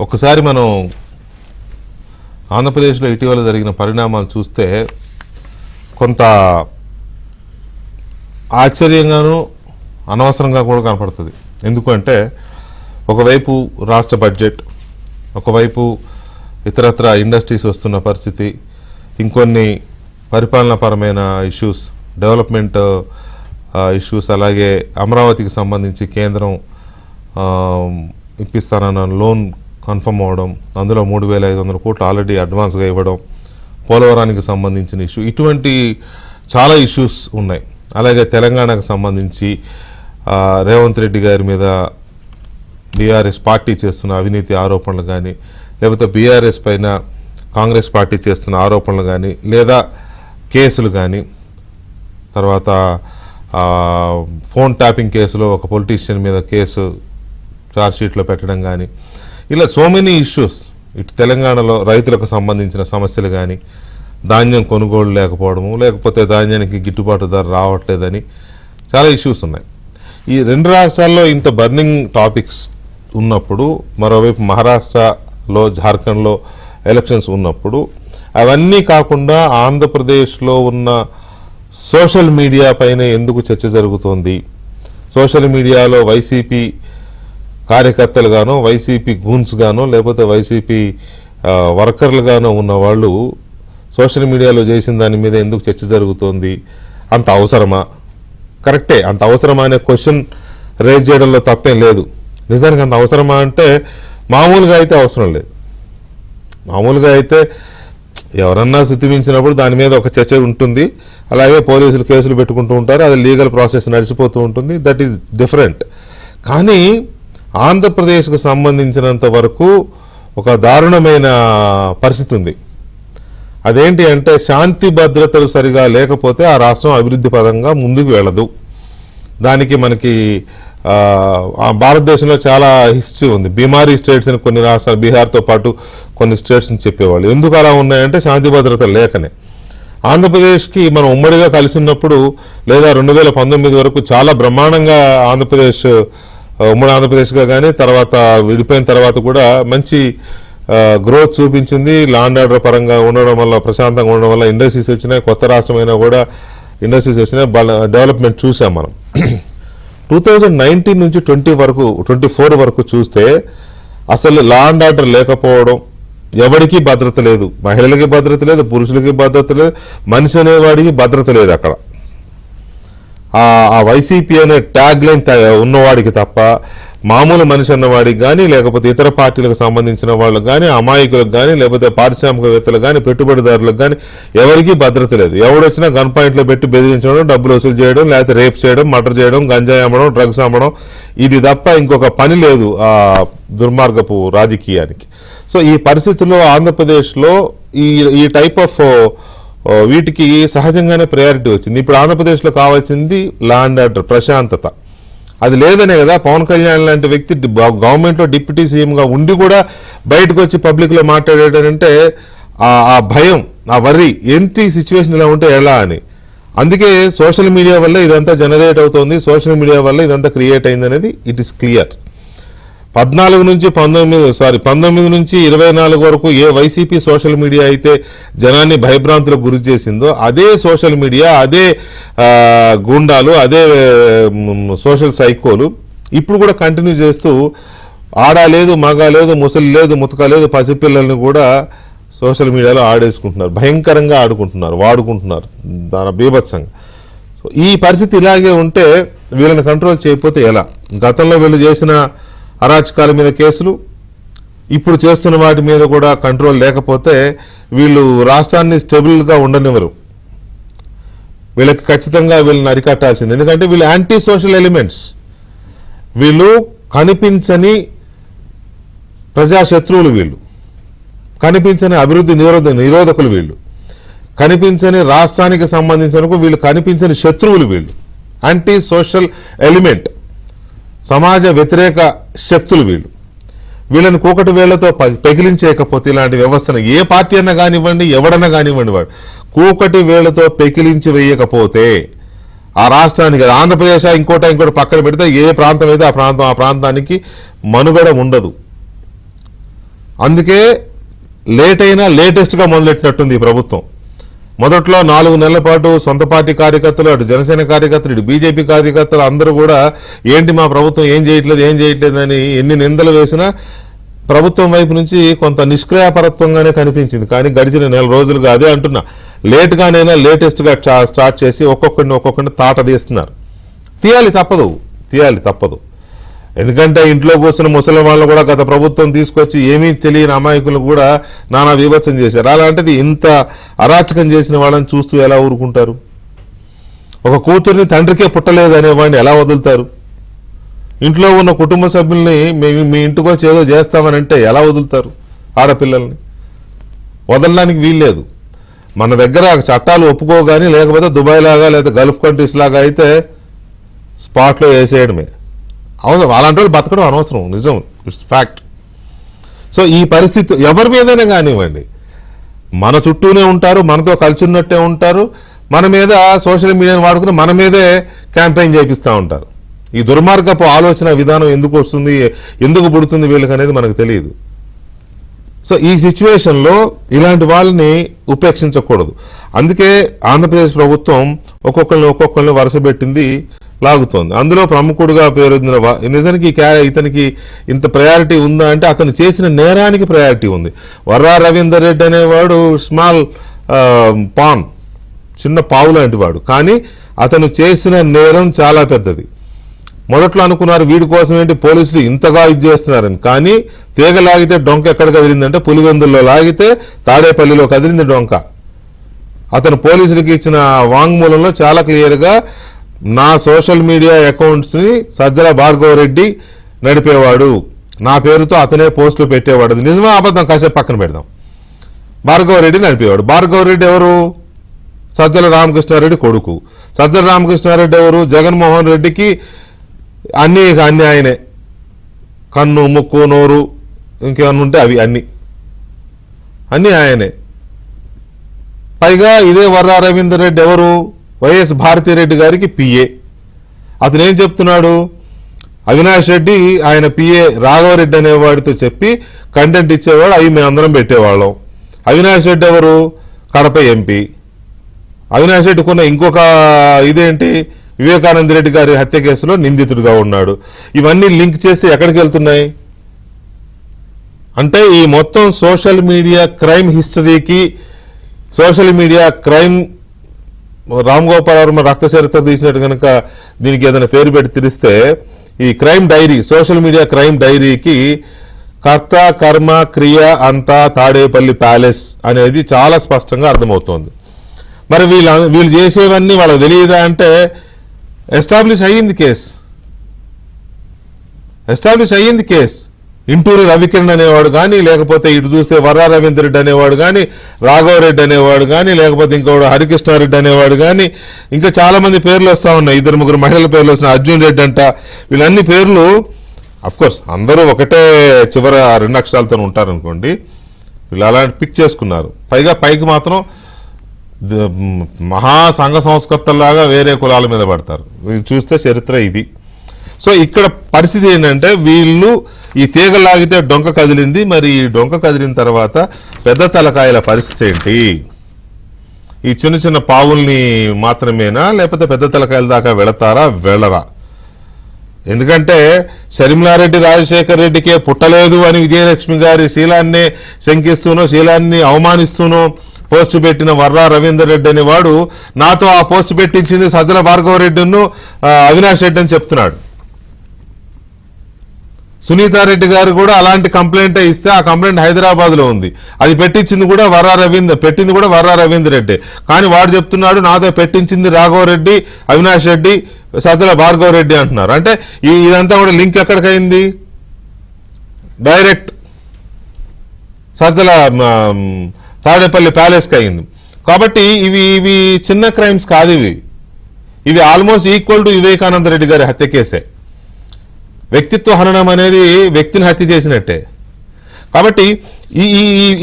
ఒకసారి మనం ఆంధ్రప్రదేశ్లో ఇటీవల జరిగిన పరిణామాలు చూస్తే కొంత ఆశ్చర్యంగానూ అనవసరంగా కూడా కనపడుతుంది. ఎందుకంటే ఒకవైపు రాష్ట్ర బడ్జెట్, ఒకవైపు ఇతరత్ర ఇండస్ట్రీస్ వస్తున్న పరిస్థితి, ఇంకొన్ని పరిపాలనాపరమైన ఇష్యూస్, డెవలప్మెంట్ ఇష్యూస్, అలాగే అమరావతికి సంబంధించి కేంద్రం ఇప్పిస్తానన్న లోన్ కన్ఫర్మ్ అవ్వడం, అందులో 3,500 కోట్లు ఆల్రెడీ అడ్వాన్స్గా ఇవ్వడం, పోలవరానికి సంబంధించిన ఇష్యూ, ఇటువంటి చాలా ఇష్యూస్ ఉన్నాయి. అలాగే తెలంగాణకు సంబంధించి రేవంత్ రెడ్డి గారి మీద బీఆర్ఎస్ పార్టీ చేస్తున్న అవినీతి ఆరోపణలు కానీ, లేకపోతే బీఆర్ఎస్ పైన కాంగ్రెస్ పార్టీ చేస్తున్న ఆరోపణలు కానీ, లేదా కేసులు కానీ, తర్వాత ఫోన్ ట్యాపింగ్ కేసులో ఒక పొలిటీషియన్ మీద కేసు ఛార్జ్షీట్లో పెట్టడం కానీ, ఇలా సో మెనీ ఇష్యూస్. ఇటు తెలంగాణలో రైతులకు సంబంధించిన సమస్యలు కానీ, ధాన్యం కొనుగోలు లేకపోవడము, లేకపోతే ధాన్యానికి గిట్టుబాటు ధర రావట్లేదని చాలా ఇష్యూస్ ఉన్నాయి. ఈ రెండు రాష్ట్రాల్లో ఇంత బర్నింగ్ టాపిక్స్ ఉన్నప్పుడు, మరోవైపు మహారాష్ట్రలో, జార్ఖండ్లో ఎలక్షన్స్ ఉన్నప్పుడు, అవన్నీ కాకుండా ఆంధ్రప్రదేశ్లో ఉన్న సోషల్ మీడియా పైన ఎందుకు చర్చ జరుగుతోంది? సోషల్ మీడియాలో వైసీపీ కార్యకర్తలు గానో, వైసీపీ గూన్స్ గానో, లేకపోతే వైసీపీ వర్కర్లు గానో ఉన్న వాళ్ళు సోషల్ మీడియాలో చేసిన దాని మీద ఎందుకు చర్చ జరుగుతోంది? అంత అవసరమా? కరెక్టే, అంత అవసరమా అనే క్వశ్చన్ రేజ్ చేయడంలో తప్పేం లేదు. నిజానికి అంత అవసరమా అంటే మామూలుగా అయితే అవసరం లేదు. మామూలుగా అయితే ఎవరన్నా శుతిమించినప్పుడు దాని మీద ఒక చర్చ ఉంటుంది, అలాగే పోలీసులు కేసులు పెట్టుకుంటూ ఉంటారు, అది లీగల్ ప్రాసెస్ నడిచిపోతూ ఉంటుంది, దట్ ఈజ్ డిఫరెంట్. కానీ ఆంధ్రప్రదేశ్కు సంబంధించినంత వరకు ఒక దారుణమైన పరిస్థితి ఉంది. అదేంటి అంటే శాంతి భద్రతలు సరిగా లేకపోతే ఆ రాష్ట్రం అభివృద్ధి పరంగా ముందుకు వెళ్ళదు. దానికి మనకి భారతదేశంలో చాలా హిస్టరీ ఉంది. బీమారీ స్టేట్స్ అని కొన్ని రాష్ట్రాలు, బీహార్తో పాటు కొన్ని స్టేట్స్ని చెప్పేవాళ్ళు. ఎందుకు అలా ఉన్నాయంటే శాంతి భద్రతలు లేకనే. ఆంధ్రప్రదేశ్కి మనం ఉమ్మడిగా కలిసి ఉన్నప్పుడు, లేదా 2019 వరకు చాలా బ్రహ్మాండంగా ఆంధ్రప్రదేశ్, ఉమ్మడి ఆంధ్రప్రదేశ్గా కానీ, తర్వాత విడిపోయిన తర్వాత కూడా మంచి గ్రోత్ చూపించింది. లాండ్ ఆర్డర్ పరంగా ఉండడం వల్ల, ప్రశాంతంగా ఉండడం వల్ల ఇండస్ట్రీస్ వచ్చినాయి. కొత్త రాష్ట్రమైనా కూడా ఇండస్ట్రీస్ వచ్చినాయి, డెవలప్మెంట్ చూసాం మనం. 2019 నుంచి 24 వరకు చూస్తే అసలు లాండ్ ఆర్డర్ లేకపోవడం, ఎవరికి భద్రత లేదు, మహిళలకి భద్రత లేదు, పురుషులకి భద్రత లేదు, మనిషి అనేవాడికి భద్రత లేదు. అక్కడ ఆ వైసీపీ అనే ట్యాగ్ లైన్ ఉన్నవాడికి తప్ప మామూలు మనిషి అన్నవాడికి కానీ, లేకపోతే ఇతర పార్టీలకు సంబంధించిన వాళ్ళకి కానీ, అమాయకులకు కానీ, లేకపోతే పారిశ్రామికవేత్తలకు కానీ, పెట్టుబడిదారులకు కానీ ఎవరికీ భద్రత లేదు. ఎవడొచ్చినా గన్ పాయింట్లో పెట్టి బెదిరించడం, డబ్బులు వసూలు చేయడం, లేకపోతే రేప్ చేయడం, మర్డర్ చేయడం, గంజాయి అమ్మడం, డ్రగ్స్ అమ్మడం, ఇది తప్ప ఇంకొక పని లేదు ఆ దుర్మార్గపు రాజకీయానికి. సో ఈ పరిస్థితుల్లో ఆంధ్రప్రదేశ్లో ఈ టైప్ ఆఫ్ వీటికి సహజంగానే ప్రయారిటీ వచ్చింది. ఇప్పుడు ఆంధ్రప్రదేశ్లో కావాల్సింది లాండ్ ఆర్డర్, ప్రశాంతత. అది లేదనే కదా పవన్ కళ్యాణ్ లాంటి వ్యక్తి గవర్నమెంట్లో డిప్యూటీ సీఎంగా ఉండి కూడా బయటకు వచ్చి పబ్లిక్లో మాట్లాడాడంటే ఆ భయం, ఆ వర్రీ, ఏంటి సిచ్యువేషన్ ఇలా ఉంటే ఎలా అని. అందుకే సోషల్ మీడియా వల్ల ఇదంతా జనరేట్ అవుతోంది, సోషల్ మీడియా వల్ల ఇదంతా క్రియేట్ అయింది అనేది ఇట్ ఈస్ క్లియర్. 19 నుంచి 24 వరకు ఏ వైసీపీ సోషల్ మీడియా అయితే జనాన్ని భయభ్రాంతులకు గురి చేసిందో, అదే సోషల్ మీడియా, అదే గూండాలు, అదే సోషల్ సైకోలు ఇప్పుడు కూడా కంటిన్యూ చేస్తూ ఆడ లేదు, మగ లేదు, ముసలి లేదు, ముతక లేదు, పసిపిల్లల్ని కూడా సోషల్ మీడియాలో ఆడేసుకుంటున్నారు, భయంకరంగా ఆడుకుంటున్నారు, వాడుకుంటున్నారు దాని బీభత్సంగా. సో ఈ పరిస్థితి ఇలాగే ఉంటే వీళ్ళని కంట్రోల్ చేయకపోతే ఎలా? గతంలో వీళ్ళు చేసిన అరాచకాల మీద కేసులు, ఇప్పుడు చేస్తున్న వాటి మీద కూడా కంట్రోల్ లేకపోతే వీళ్ళు రాష్ట్రాన్ని స్టెబుల్గా ఉండనివ్వరు. వీళ్ళకి ఖచ్చితంగా వీళ్ళని అరికట్టాల్సింది. ఎందుకంటే వీళ్ళు యాంటీ సోషల్ ఎలిమెంట్స్, వీళ్ళు కనిపించని ప్రజాశత్రువులు, వీళ్ళు కనిపించని అభివృద్ధి నిరోధకులు, వీళ్ళు కనిపించని రాష్ట్రానికి సంబంధించిన వీళ్ళు కనిపించని శత్రువులు, వీళ్ళు యాంటీ సోషల్ ఎలిమెంట్, సమాజ వ్యతిరేక శక్తులు వీళ్ళు. వీళ్ళని కూకటి వేళ్లతో పెకిలించేయకపోతే ఇలాంటి వ్యవస్థను ఏ పార్టీ అన్నా కానివ్వండి, ఎవడన్నా కానివ్వండి, వాడు కూకటి వేళ్లతో పెకిలించి వేయకపోతే ఆ రాష్ట్రానికి, ఆంధ్రప్రదేశ్ ఇంకోటి పక్కన పెడితే ఏ ప్రాంతం అయితే ఆ ప్రాంతానికి మనుగడ ఉండదు. అందుకే లేట్ అయినా లేటెస్ట్గా మొదలెట్టినట్టుంది ఈ ప్రభుత్వం. మొదట్లో 4 నెలల పాటు సొంత పార్టీ కార్యకర్తలు, అటు జనసేన కార్యకర్తలు, ఇటు బీజేపీ కార్యకర్తలు అందరూ కూడా ఏంటి మా ప్రభుత్వం ఏం చేయట్లేదు అని ఎన్ని నిందలు వేసినా ప్రభుత్వం వైపు నుంచి కొంత నిష్క్రియాపరత్వంగానే కనిపించింది. కానీ గడిచిన 4 రోజులుగా అదే అంటున్నా, లేట్గానైనా లేటెస్ట్గా స్టార్ట్ చేసి ఒక్కొక్కరిని తాట తీస్తున్నారు. తీయాలి తప్పదు. ఎందుకంటే ఇంట్లో కూర్చున్న ముసలి వాళ్ళు కూడా గత ప్రభుత్వం తీసుకొచ్చి ఏమీ తెలియని అమాయకులు కూడా నానా విభత్సం చేశారు. అలాంటిది ఇంత అరాచకం చేసిన వాళ్ళని చూస్తూ ఎలా ఊరుకుంటారు? ఒక కూతుర్ని తండ్రికే పుట్టలేదు అనేవాడిని ఎలా వదులుతారు? ఇంట్లో ఉన్న కుటుంబ సభ్యుల్ని మీ ఇంటికి వచ్చి ఏదో చేస్తామని అంటే ఎలా వదులుతారు? ఆడపిల్లల్ని వదలడానికి వీల్లేదు. మన దగ్గర చట్టాలు ఒప్పుకోగాని, లేకపోతే దుబాయ్ లాగా లేదా గల్ఫ్ కంట్రీస్ లాగా అయితే స్పాట్లో వేసేయడమే. అవసరం అలాంటి వాళ్ళు బతకడం అనవసరం, నిజం, ఇట్స్ ఫ్యాక్ట్. సో ఈ పరిస్థితి ఎవరి మీదైనా కానివ్వండి, మన చుట్టూనే ఉంటారు, మనతో కలిసి ఉన్నట్టే ఉంటారు, మన మీద సోషల్ మీడియాని వాడుకుని మన మీదే క్యాంపెయిన్ చేపిస్తూ ఉంటారు. ఈ దుర్మార్గపు ఆలోచన విధానం ఎందుకు వస్తుంది, ఎందుకు పుడుతుంది వీళ్ళకి అనేది మనకు తెలియదు. సో ఈ సిచ్యువేషన్లో ఇలాంటి వాళ్ళని ఉపేక్షించకూడదు. అందుకే ఆంధ్రప్రదేశ్ ప్రభుత్వం ఒక్కొక్కరిని వరుసపెట్టింది, లాగుతోంది. అందులో ప్రముఖుడుగా పేరొందిన నిజానికి ఇతనికి ఇంత ప్రయారిటీ ఉందా అంటే అతను చేసిన నేరానికి ప్రయారిటీ ఉంది. వర్రా రవీందర్ రెడ్డి అనేవాడు స్మాల్ పాన్, చిన్న పావు లాంటి వాడు, కానీ అతను చేసిన నేరం చాలా పెద్దది. మొదట్లో అనుకున్నారు వీడి కోసం ఏంటి పోలీసులు ఇంతగా ఇది చేస్తున్నారని, కానీ తీగ లాగితే డొంక ఎక్కడ కదిలిందంటే పులివెందుల్లో లాగితే తాడేపల్లిలో కదిలింది డొంక. అతను పోలీసులకు ఇచ్చిన వాంగ్మూలంలో చాలా క్లియర్గా నా సోషల్ మీడియా అకౌంట్స్ని సజ్జల భార్గవరెడ్డి నడిపేవాడు, నా పేరుతో అతనే పోస్టులు పెట్టేవాడు. అది నిజమా అబద్ధం కాసేపు పక్కన పెడదాం. భార్గవరెడ్డి నడిపేవాడు. భార్గవరెడ్డి ఎవరు? సజ్జల రామకృష్ణారెడ్డి కొడుకు. సజ్జల రామకృష్ణారెడ్డి ఎవరు? జగన్మోహన్ రెడ్డికి అన్నీ ఆయనే, కన్ను, ముక్కు, నోరు, ఇంకేమన్నా ఉంటే అవి అన్నీ ఆయనే. పైగా ఇదే వర్రా రవీందర్ రెడ్డి ఎవరు? వైఎస్ భారతిరెడ్డి గారికి పిఏ. అతను ఏం చెప్తున్నాడు? అవినాష్ రెడ్డి ఆయన పిఏ రాఘవరెడ్డి అనేవాడితో చెప్పి కంటెంట్ ఇచ్చేవాడు, అవి మేమందరం పెట్టేవాళ్ళం. అవినాష్ రెడ్డి ఎవరు? కడప ఎంపీ. అవినాష్ రెడ్డి కొన్న ఇంకొక ఇదేంటి, వివేకానంద రెడ్డి గారి హత్య కేసులో నిందితుడిగా ఉన్నాడు. ఇవన్నీ లింక్ చేస్తే ఎక్కడికి వెళ్తున్నాయి అంటే ఈ మొత్తం సోషల్ మీడియా క్రైమ్ హిస్టరీకి, social media crime Ram Gopal Varma Rakta Charitra తీసినట్టు కనుక దీనికి ఏదైనా పేరు పెట్టి తిరిస్తే ఈ crime diary, social media crime డైరీకి కర్త కర్మ క్రియ అంతా తాడేపల్లి ప్యాలెస్ అనేది చాలా స్పష్టంగా అర్థమవుతోంది. మరి వీళ్ళు చేసేవన్నీ వాళ్ళకి తెలియదా అంటే ఎస్టాబ్లిష్ అయ్యింది కేసు. ఇంటూరి రవికిరణ్ అనేవాడు కానీ, లేకపోతే ఇటు చూస్తే వర్రా రవీంద్ర రెడ్డి అనేవాడు కానీ, రాఘవరెడ్డి అనేవాడు కానీ, లేకపోతే ఇంకోడు హరికృష్ణారెడ్డి అనేవాడు కానీ, ఇంకా చాలా మంది పేర్లు వస్తూ ఉన్నాయి. 2-3 మహిళల పేర్లు వస్తున్నాయి. అర్జున్ రెడ్డి అంట. వీళ్ళన్ని పేర్లు అఫ్కోర్స్ అందరూ ఒకటే చివర 2 అక్షరాలతో ఉంటారనుకోండి, వీళ్ళు అలాంటి పిక్ చేసుకున్నారు. పైకి మాత్రం మహా సంఘ సంస్కర్తల్లాగా వేరే కులాల మీద పడతారు. చూస్తే చరిత్ర ఇది. సో ఇక్కడ పరిస్థితి ఏంటంటే వీళ్ళు ఈ తీగ లాగితే డొంక కదిలింది. మరి ఈ డొంక కదిలిన తర్వాత పెద్ద తలకాయల పరిస్థితి ఏంటి? ఈ చిన్న పావుల్ని మాత్రమేనా, లేకపోతే పెద్ద తలకాయల దాకా వెళ్ళరా? ఎందుకంటే షర్మిలారెడ్డి రాజశేఖర్ రెడ్డికే పుట్టలేదు అని విజయలక్ష్మి గారి శీలాన్ని శంకిస్తూనో, శీలాన్ని అవమానిస్తూనో పోస్టు పెట్టిన వర్రా రవీందర్ రెడ్డి అనేవాడు నాతో ఆ పోస్టు పెట్టించింది సజ్జల భార్గవరెడ్డిను అవినాష్ రెడ్డి అని చెప్తున్నాడు. సునీతారెడ్డి గారు కూడా అలాంటి కంప్లైంట్ ఇస్తే ఆ కంప్లైంట్ హైదరాబాద్ లో ఉంది. అది పెట్టించింది కూడా వర్రా రవీందర్ రెడ్డి. కానీ వాడు చెప్తున్నాడు నాతో పెట్టించింది రాఘవరెడ్డి, అవినాష్ రెడ్డి, సజ్జల భార్గవరెడ్డి అంటున్నారు. అంటే ఇదంతా కూడా లింక్ ఎక్కడికైంది? డైరెక్ట్ సజ్జల తాడేపల్లి ప్యాలెస్కి అయింది. కాబట్టి ఇవి చిన్న క్రైమ్స్ కాదు. ఇవి almost equal to Vivekananda Reddy గారి హత్య కేసే. వ్యక్తిత్వ హననం అనేది వ్యక్తిని హత్య చేసినట్టే. కాబట్టి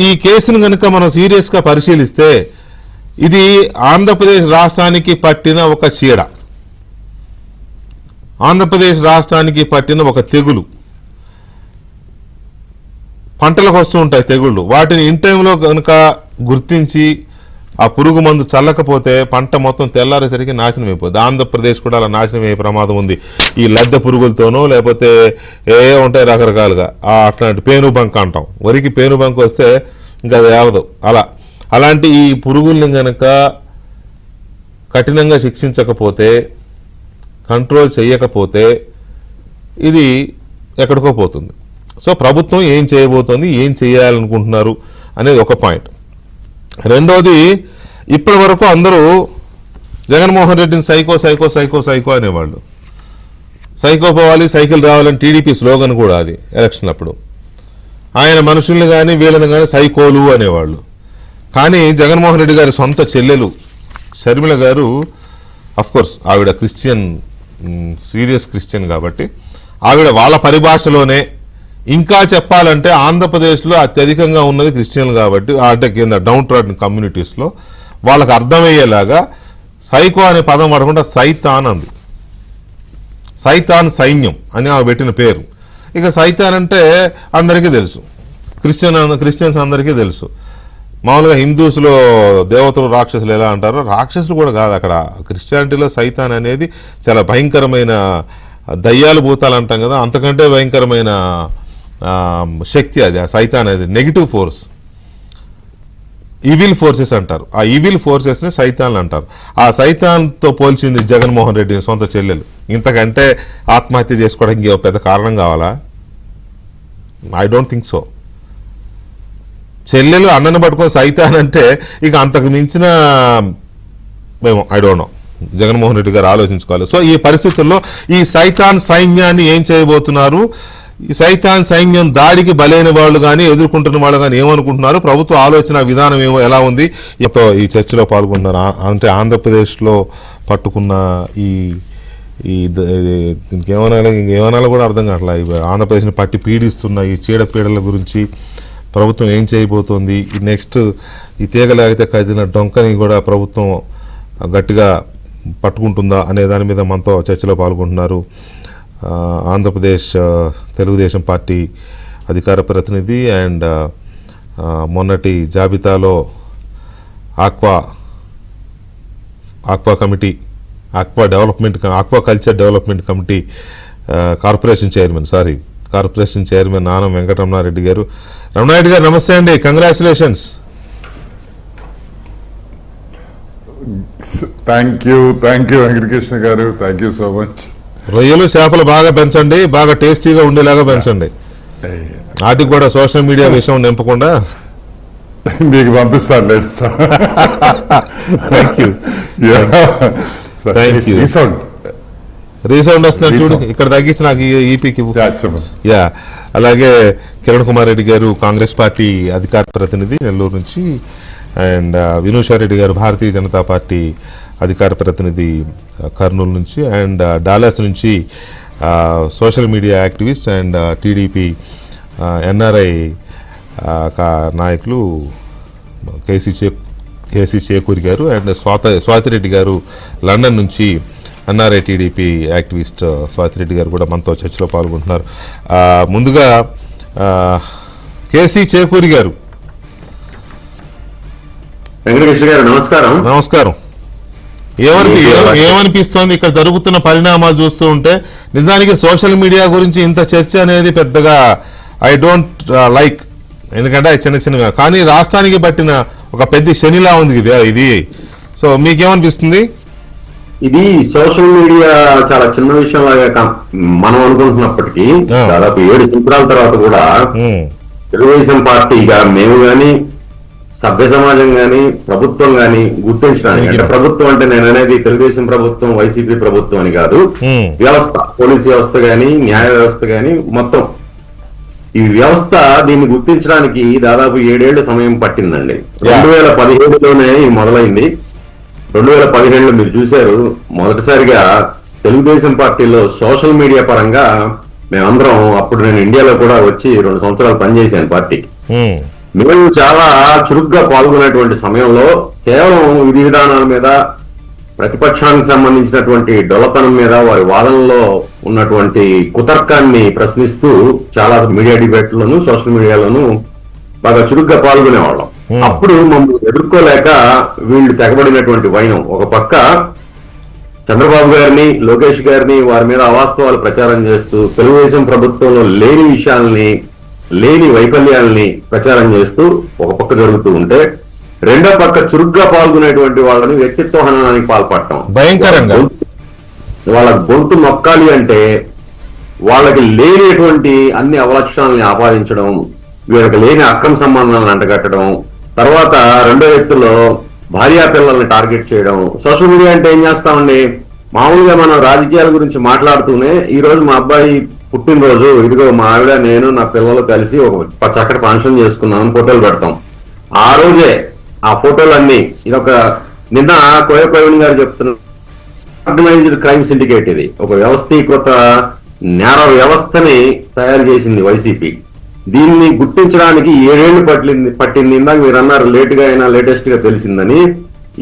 ఈ కేసును కనుక మనం సీరియస్గా పరిశీలిస్తే ఇది ఆంధ్రప్రదేశ్ రాష్ట్రానికి పట్టిన ఒక చీడ, ఆంధ్రప్రదేశ్ రాష్ట్రానికి పట్టిన ఒక తెగులు. పంటలకు వస్తూ ఉంటాయి తెగుళ్ళు. వాటిని ఇన్ టైంలో కనుక గుర్తించి ఆ పురుగు మందు చల్లకపోతే పంట మొత్తం తెల్లారేసరికి నాశనం అయిపోతుంది. ఆంధ్రప్రదేశ్ కూడా అలా నాశనం అయ్యే ప్రమాదం ఉంది. ఈ లద్దె పురుగులతోనో లేకపోతే ఏ ఉంటాయి రకరకాలుగా అట్లాంటి పేనుబంక అంటాం. వరికి పేనుబంక వస్తే ఇంకా అది అవదు. అలాంటి ఈ పురుగుల్ని కనుక కఠినంగా శిక్షించకపోతే, కంట్రోల్ చేయకపోతే ఇది ఎక్కడికో పోతుంది. సో ప్రభుత్వం ఏం చేయబోతోంది, ఏం చేయాలనుకుంటున్నారు అనేది ఒక పాయింట్. రెండోది, ఇప్పటి వరకు అందరూ జగన్మోహన్ రెడ్డిని సైకో సైకో సైకో సైకో అనేవాళ్ళు. సైకో పోవాలి, సైకిల్ రావాలని టీడీపీ స్లోగన్ కూడా అది ఎలక్షన్ అప్పుడు. ఆయన మనుషుల్ని కానీ వీళ్ళని కానీ సైకోలు అనేవాళ్ళు. కానీ జగన్మోహన్ రెడ్డి గారి సొంత చెల్లెలు షర్మిల గారు, అఫ్కోర్స్ ఆవిడ క్రిస్టియన్, సీరియస్ క్రిస్టియన్ కాబట్టి ఆవిడ వాళ్ళ పరిభాషలోనే, ఇంకా చెప్పాలంటే ఆంధ్రప్రదేశ్లో అత్యధికంగా ఉన్నది క్రిస్టియన్లు కాబట్టి అంటే కింద డౌన్ ట్రాడన్ కమ్యూనిటీస్లో వాళ్ళకి అర్థమయ్యేలాగా సైకో అనే పదం వాడకుండా సైతాన్ అంది. సైతాన్ సైన్యం అని ఆమె పెట్టిన పేరు. ఇక సైతాన్ అంటే అందరికీ తెలుసు, క్రిస్టియన్స్ అందరికీ తెలుసు. మామూలుగా హిందూస్లో దేవతలు రాక్షసులు ఎలా అంటారో, రాక్షసులు కూడా కాదు అక్కడ. క్రిస్టియానిటీలో సైతాన్ అనేది చాలా భయంకరమైన దయ్యాలు భూతాలు అంటాం కదా, అంతకంటే భయంకరమైన శక్తి అది. ఆ సైతాన్ అనేది నెగిటివ్ ఫోర్స్, ఈవిల్ ఫోర్సెస్ అంటారు. ఆ ఈవిల్ ఫోర్సెస్ని సైతాన్లు అంటారు. ఆ సైతాన్తో పోల్చింది జగన్మోహన్ రెడ్డి సొంత చెల్లెలు. ఇంతకంటే ఆత్మహత్య చేసుకోవడానికి పెద్ద కారణం కావాలా? I don't think so. చెల్లెలు అన్నను పట్టుకొని సైతాన్ అంటే ఇక అంతకు మించిన మేము I don't know. Jaganmohan Reddy గారు ఆలోచించుకోవాలి. సో ఈ పరిస్థితుల్లో ఈ సైతాన్ సైన్యాన్ని ఏం చేయబోతున్నారు? ఈ సైతాన్ సైన్యం దాడికి బలైన వాళ్ళు కానీ ఎదుర్కొంటున్న వాళ్ళు కానీ ఏమనుకుంటున్నారు? ప్రభుత్వ ఆలోచన విధానం ఎలా ఉంది? ఈ చర్చలో పాల్గొంటున్నారు. అంటే ఆంధ్రప్రదేశ్లో పట్టుకున్న దీనికి ఏమనాలో కూడా అర్థం కావట్లా. ఆంధ్రప్రదేశ్ని పట్టి పీడిస్తున్న ఈ చీడపీడల గురించి ప్రభుత్వం ఏం చేయబోతోంది? ఈ నెక్స్ట్ ఈ తీగలాగితే కదిలిన డొంకని కూడా ప్రభుత్వం గట్టిగా పట్టుకుంటుందా అనే దాని మీద మనతో చర్చలో పాల్గొంటున్నారు ఆంధ్రప్రదేశ్ తెలుగుదేశం పార్టీ అధికార ప్రతినిధి అండ్ మొన్నటి జాబితాలో aquaculture development committee corporation chairman Anam Venkata Ramana Reddy garu. Ramana Reddy గారు నమస్తే అండి, కంగ్రాచులేషన్స్. థ్యాంక్ యూ వెంకటకృష్ణ గారు, థ్యాంక్ యూ సో మచ్. రొయ్యలు చేపలు బాగా పెంచండి, బాగా టేస్టీగా ఉండేలాగా పెంచండి. వాటికి కూడా సోషల్ మీడియా విషయం నింపకుండా మీకు పంపిస్తాను. లేదు సార్, థ్యాంక్ యూ. రీసౌండ్ వస్తున్నాడు చూడు, ఇక్కడ తగ్గించి నాకు ఈపీకి. యా, అలాగే కిరణ్ కుమార్ రెడ్డి గారు కాంగ్రెస్ పార్టీ అధికార ప్రతినిధి నెల్లూరు నుంచి, అండ్ వినూషారెడ్డి గారు భారతీయ జనతా పార్టీ అధికార ప్రతినిధి కర్నూలు నుంచి, అండ్ డాలస్ నుంచి social media activist and TDP NRI నాయకులు కేసీ చేకూరి గారు, అండ్ స్వాతిరెడ్డి గారు లండన్ నుంచి ఎన్ఆర్ఐ టీడీపీ యాక్టివిస్ట్ స్వాతిరెడ్డి గారు కూడా మనతో చర్చలో పాల్గొంటున్నారు. ముందుగా కేసీ చేకూరి గారు. వెంకటకృష్ణ గారు నమస్కారం. నమస్కారం. ఏమనిపిస్తోంది ఇక్కడ జరుగుతున్న పరిణామాలు చూస్తూ ఉంటే? నిజానికి సోషల్ మీడియా గురించి ఇంత చర్చ అనేది పెద్దగా ఐ డోంట్ లైక్, ఎందుకంటే చిన్న కానీ రాష్ట్రానికి పట్టిన ఒక పెద్ద శనిలా ఉంది ఇది. సో మీకేమనిపిస్తుంది? ఇది సోషల్ మీడియా చాలా చిన్న విషయం లాగా మనం అనుకుంటున్నప్పటికీ దాదాపు 7 సంవత్సరాల తర్వాత కూడా తెలుగుదేశం పార్టీగా మేము గాని, సభ్య సమాజం గాని, ప్రభుత్వం గాని గుర్తించడానికి, అంటే ప్రభుత్వం అంటే నేను అనేది తెలుగుదేశం ప్రభుత్వం, వైసీపీ ప్రభుత్వం అని కాదు, వ్యవస్థ, పోలీసు వ్యవస్థ గాని, న్యాయ వ్యవస్థ గాని, మొత్తం ఈ వ్యవస్థ దీన్ని గుర్తించడానికి దాదాపు 7 ఏళ్ల సమయం పట్టిందండి. 2017లోనే ఇది మొదలైంది. 2017లో మీరు చూశారు, మొదటిసారిగా తెలుగుదేశం పార్టీలో సోషల్ మీడియా పరంగా మేమందరం, అప్పుడు నేను ఇండియాలో కూడా వచ్చి 2 సంవత్సరాలు పనిచేశాను పార్టీకి. మేము చాలా చురుగ్గా పాల్గొనేటువంటి సమయంలో కేవలం విధి విధానాల మీద, ప్రతిపక్షానికి సంబంధించినటువంటి డొల్లతనం మీద వారి వాదనలో ఉన్నటువంటి కుతర్కాన్ని ప్రశ్నిస్తూ చాలా మీడియా డిబేట్లోను సోషల్ మీడియాలోను బాగా చురుగ్గా పాల్గొనేవాళ్ళం. అప్పుడు మమ్మల్ని ఎదుర్కోలేక వీళ్ళు తెగబడినటువంటి వైనం, ఒక పక్క చంద్రబాబు గారిని లోకేష్ గారిని వారి మీద అవాస్తవాలు ప్రచారం చేస్తూ తెలుగుదేశం ప్రభుత్వంలో లేని విషయాల్ని లేని వైఫల్యాల్ని ప్రచారం చేస్తూ ఒక పక్క జరుగుతూ ఉంటే, రెండో పక్క చురుగ్గా పాల్గొనేటువంటి వాళ్ళని వ్యక్తిత్వ హననానికి పాల్పడటం, భయంకరంగా వాళ్ళ గొంతు నొక్కాలి అంటే వాళ్ళకి లేనిటువంటి అన్ని అవలక్షణాలని ఆపాదించడం, వీళ్ళకి లేని అక్రమ సంబంధాలను అంటగట్టడం, తర్వాత రెండో వ్యక్తుల్లో భార్యా పిల్లల్ని టార్గెట్ చేయడం. సోషల్ మీడియా అంటే ఏం చేస్తామండి, మామూలుగా మనం రాజకీయాల గురించి మాట్లాడుతూనే ఈ రోజు మా అబ్బాయి పుట్టినరోజు, ఇదిగో మా ఆవిడ నేను నా పిల్లలు కలిసి ఒక చక్కటి ఫంక్షన్ చేసుకున్నాం ఫోటోలు పెడతాం. ఆ రోజే ఆ ఫోటోలన్నీ ఇదొక నిన్న కోయ ప్రవీణ్ గారు చెప్తున్నారు, ఆర్గనైజ్డ్ క్రైమ్ సిండికేట్, ఇది ఒక వ్యవస్థీకృత నేర వ్యవస్థని తయారు చేసింది వైసీపీ. దీన్ని గుర్తించడానికి 7 ఏళ్లు పట్టింది. ఇందాక మీరు అన్నారు లేటుగా అయినా లేటెస్ట్ గా తెలిసిందని.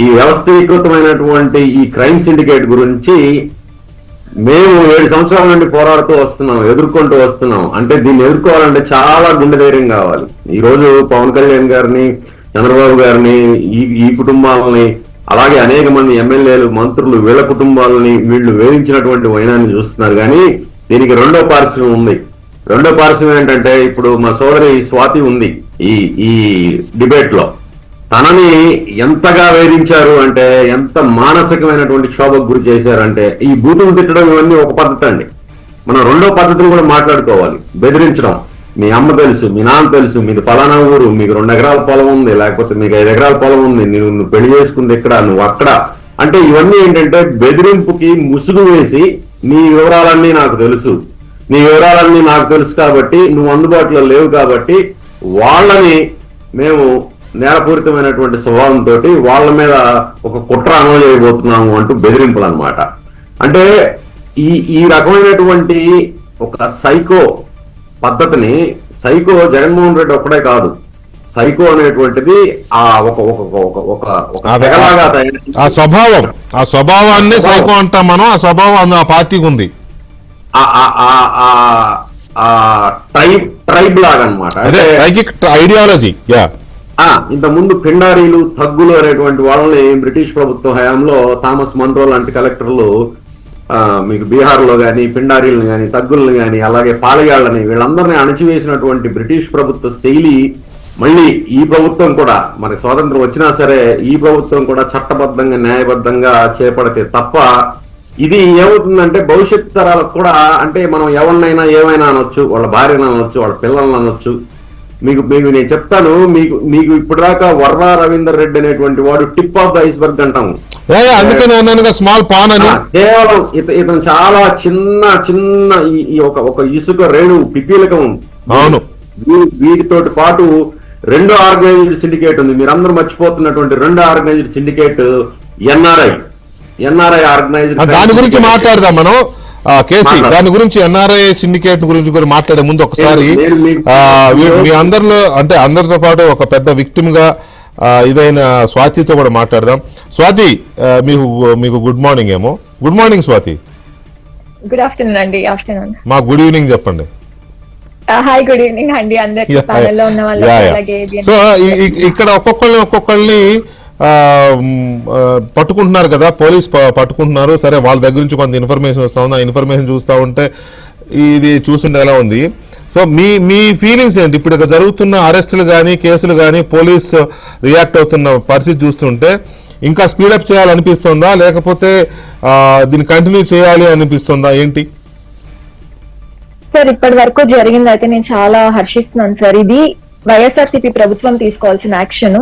ఈ వ్యవస్థీకృతమైనటువంటి ఈ క్రైమ్ సిండికేట్ గురించి మేము 7 సంవత్సరాల నుండి పోరాడుతూ వస్తున్నాం, ఎదుర్కొంటూ వస్తున్నాం. అంటే దీన్ని ఎదుర్కోవాలంటే చాలా గుండె ధైర్యం కావాలి. ఈ రోజు పవన్ కళ్యాణ్ గారిని, చంద్రబాబు గారిని, ఈ కుటుంబాలని, అలాగే అనేక మంది ఎమ్మెల్యేలు, మంత్రులు, వీళ్ళ కుటుంబాలని వీళ్ళు వేధించినటువంటి వైనాన్ని చూస్తున్నారు. కానీ దీనికి రెండో పార్శ్వం ఉంది. రెండో పార్శ్వం ఏంటంటే, ఇప్పుడు మా సోదరి స్వాతి ఉంది ఈ డిబేట్ లో, తనని ఎంతగా వేధించారు అంటే, ఎంత మానసికమైనటువంటి క్షోభకు గురి చేశారంటే, ఈ బూతులు తిట్టడం ఇవన్నీ ఒక పద్ధతి అండి. మనం రెండో పద్ధతిని కూడా మాట్లాడుకోవాలి. బెదిరించడం, మీ అమ్మ తెలుసు, మీ నాన్న తెలుసు, మీది ఫలానా ఊరు, మీకు 2 ఎకరాల పొలం ఉంది, లేకపోతే మీకు 5 ఎకరాల పొలం ఉంది, నువ్వు పెళ్లి చేసుకుంది ఇక్కడ, నువ్వు అక్కడ, అంటే ఇవన్నీ ఏంటంటే బెదిరింపుకి ముసుగు వేసి, నీ వివరాలన్నీ నాకు తెలుసు, నీ వివరాలన్నీ నాకు తెలుసు కాబట్టి నువ్వు అందుబాటులో లేవు కాబట్టి వాళ్ళని మేము నేరపూరితమైనటువంటి స్వభావంతో వాళ్ళ మీద ఒక కుట్ర అమలు చేయబోతున్నాము అంటూ బెదిరింపులు అన్నమాట. అంటే ఈ రకమైనటువంటి ఒక సైకో పద్ధతిని, సైకో జగన్మోహన్ రెడ్డి ఒక్కడే కాదు, సైకో అనేటువంటిది ఆ ఆ స్వభావాన్ని సైకో అంటాం మనం. ఆ స్వభావం ఆ పార్టీకి ఉంది, ట్రైబ్ లాగా అనమాట, ఐడియాలజీ. ఇంత ముందు పిండారీలు, థగ్గులు అనేటువంటి వాళ్ళని బ్రిటిష్ ప్రభుత్వ హయాంలో థామస్ మన్రో లాంటి కలెక్టర్లు మీకు బీహార్ లో గాని పిండారీలను గాని థగ్గులను గాని అలాగే పాలయాళ్ళని వీళ్ళందరినీ అణచివేసినటువంటి బ్రిటిష్ ప్రభుత్వ శైలి మళ్ళీ ఈ ప్రభుత్వం కూడా, మరి స్వాతంత్రం వచ్చినా సరే ఈ ప్రభుత్వం కూడా చట్టబద్ధంగా న్యాయబద్ధంగా చేపడితే తప్ప ఇది ఏమవుతుందంటే భవిష్యత్ తరాలకు కూడా, అంటే మనం ఎవరినైనా ఏమైనా అనొచ్చు, వాళ్ళ భార్యను అనొచ్చు, వాళ్ళ పిల్లల్ని అనొచ్చు. మీకు నేను చెప్తాను, మీకు ఇప్పటిదాకా వర్రా రవీందర్ రెడ్డి అనేటువంటి వాడు టిప్ ఆఫ్ ద ఐస్బర్గ్ అంటాము. స్మాల్ పాన్ అని. కేవలం ఇతను చాలా చిన్న ఈ ఒక ఇసుక రేణు పిపీలకం. అవును, వీటితోటి పాటు రెండో ఆర్గనైజ్డ్ సిండికేట్ ఉంది. మీరందరూ మర్చిపోతున్నటువంటి రెండో ఆర్గనైజ్డ్ సిండికేట్ ఎన్ఆర్ఐ ఆర్గనైజ్డ్. దాని గురించి మాట్లాడదాం మనం కేసీ. దాని గురించి ఎన్ఆర్ఐ సిండికేట్ గురించి కూడా మాట్లాడే ముందు ఒకసారి మీ అందరిలో, అంటే అందరితో పాటు ఒక పెద్ద విక్టిమ్ గా ఇదైన స్వాతితో కూడా మాట్లాడదాం. స్వాతి, మీకు గుడ్ మార్నింగ్ ఏమో. Good morning Swathi. Good afternoon అండి. ఆఫ్టర్నూన్. మా గుడ్ ఈవినింగ్ చెప్పండి. హాయ్, గుడ్ ఈవినింగ్ అండి అందరికి, ప్యానెల్లో ఉన్న వాళ్ళకి. సో ఇక్కడ ఒక్కొక్కళ్ళని పట్టుకుంటున్నారు కదా, పోలీస్ పట్టుకుంటున్నారు. సరే, వాళ్ళ దగ్గర నుంచి కొంత ఇన్ఫర్మేషన్ వస్తా ఉంది. ఆ ఇన్ఫర్మేషన్ చూస్తూ ఉంటే ఇది చూస్తుంటే ఎలా ఉంది? సో మీ ఫీలింగ్స్ ఏంటి ఇప్పుడు ఇక్కడ జరుగుతున్న అరెస్టులు కానీ కేసులు కానీ పోలీస్ రియాక్ట్ అవుతున్న పరిస్థితి చూస్తుంటే? ఇంకా స్పీడప్ చేయాలనిపిస్తుందా, లేకపోతే దీన్ని కంటిన్యూ చేయాలి అనిపిస్తుందా, ఏంటి సార్? ఇప్పటి వరకు జరిగింది అయితే నేను చాలా హర్షిస్తున్నాను సార్. ఇది వైఎస్ఆర్సీపీ ప్రభుత్వం తీసుకోవాల్సిన యాక్షన్.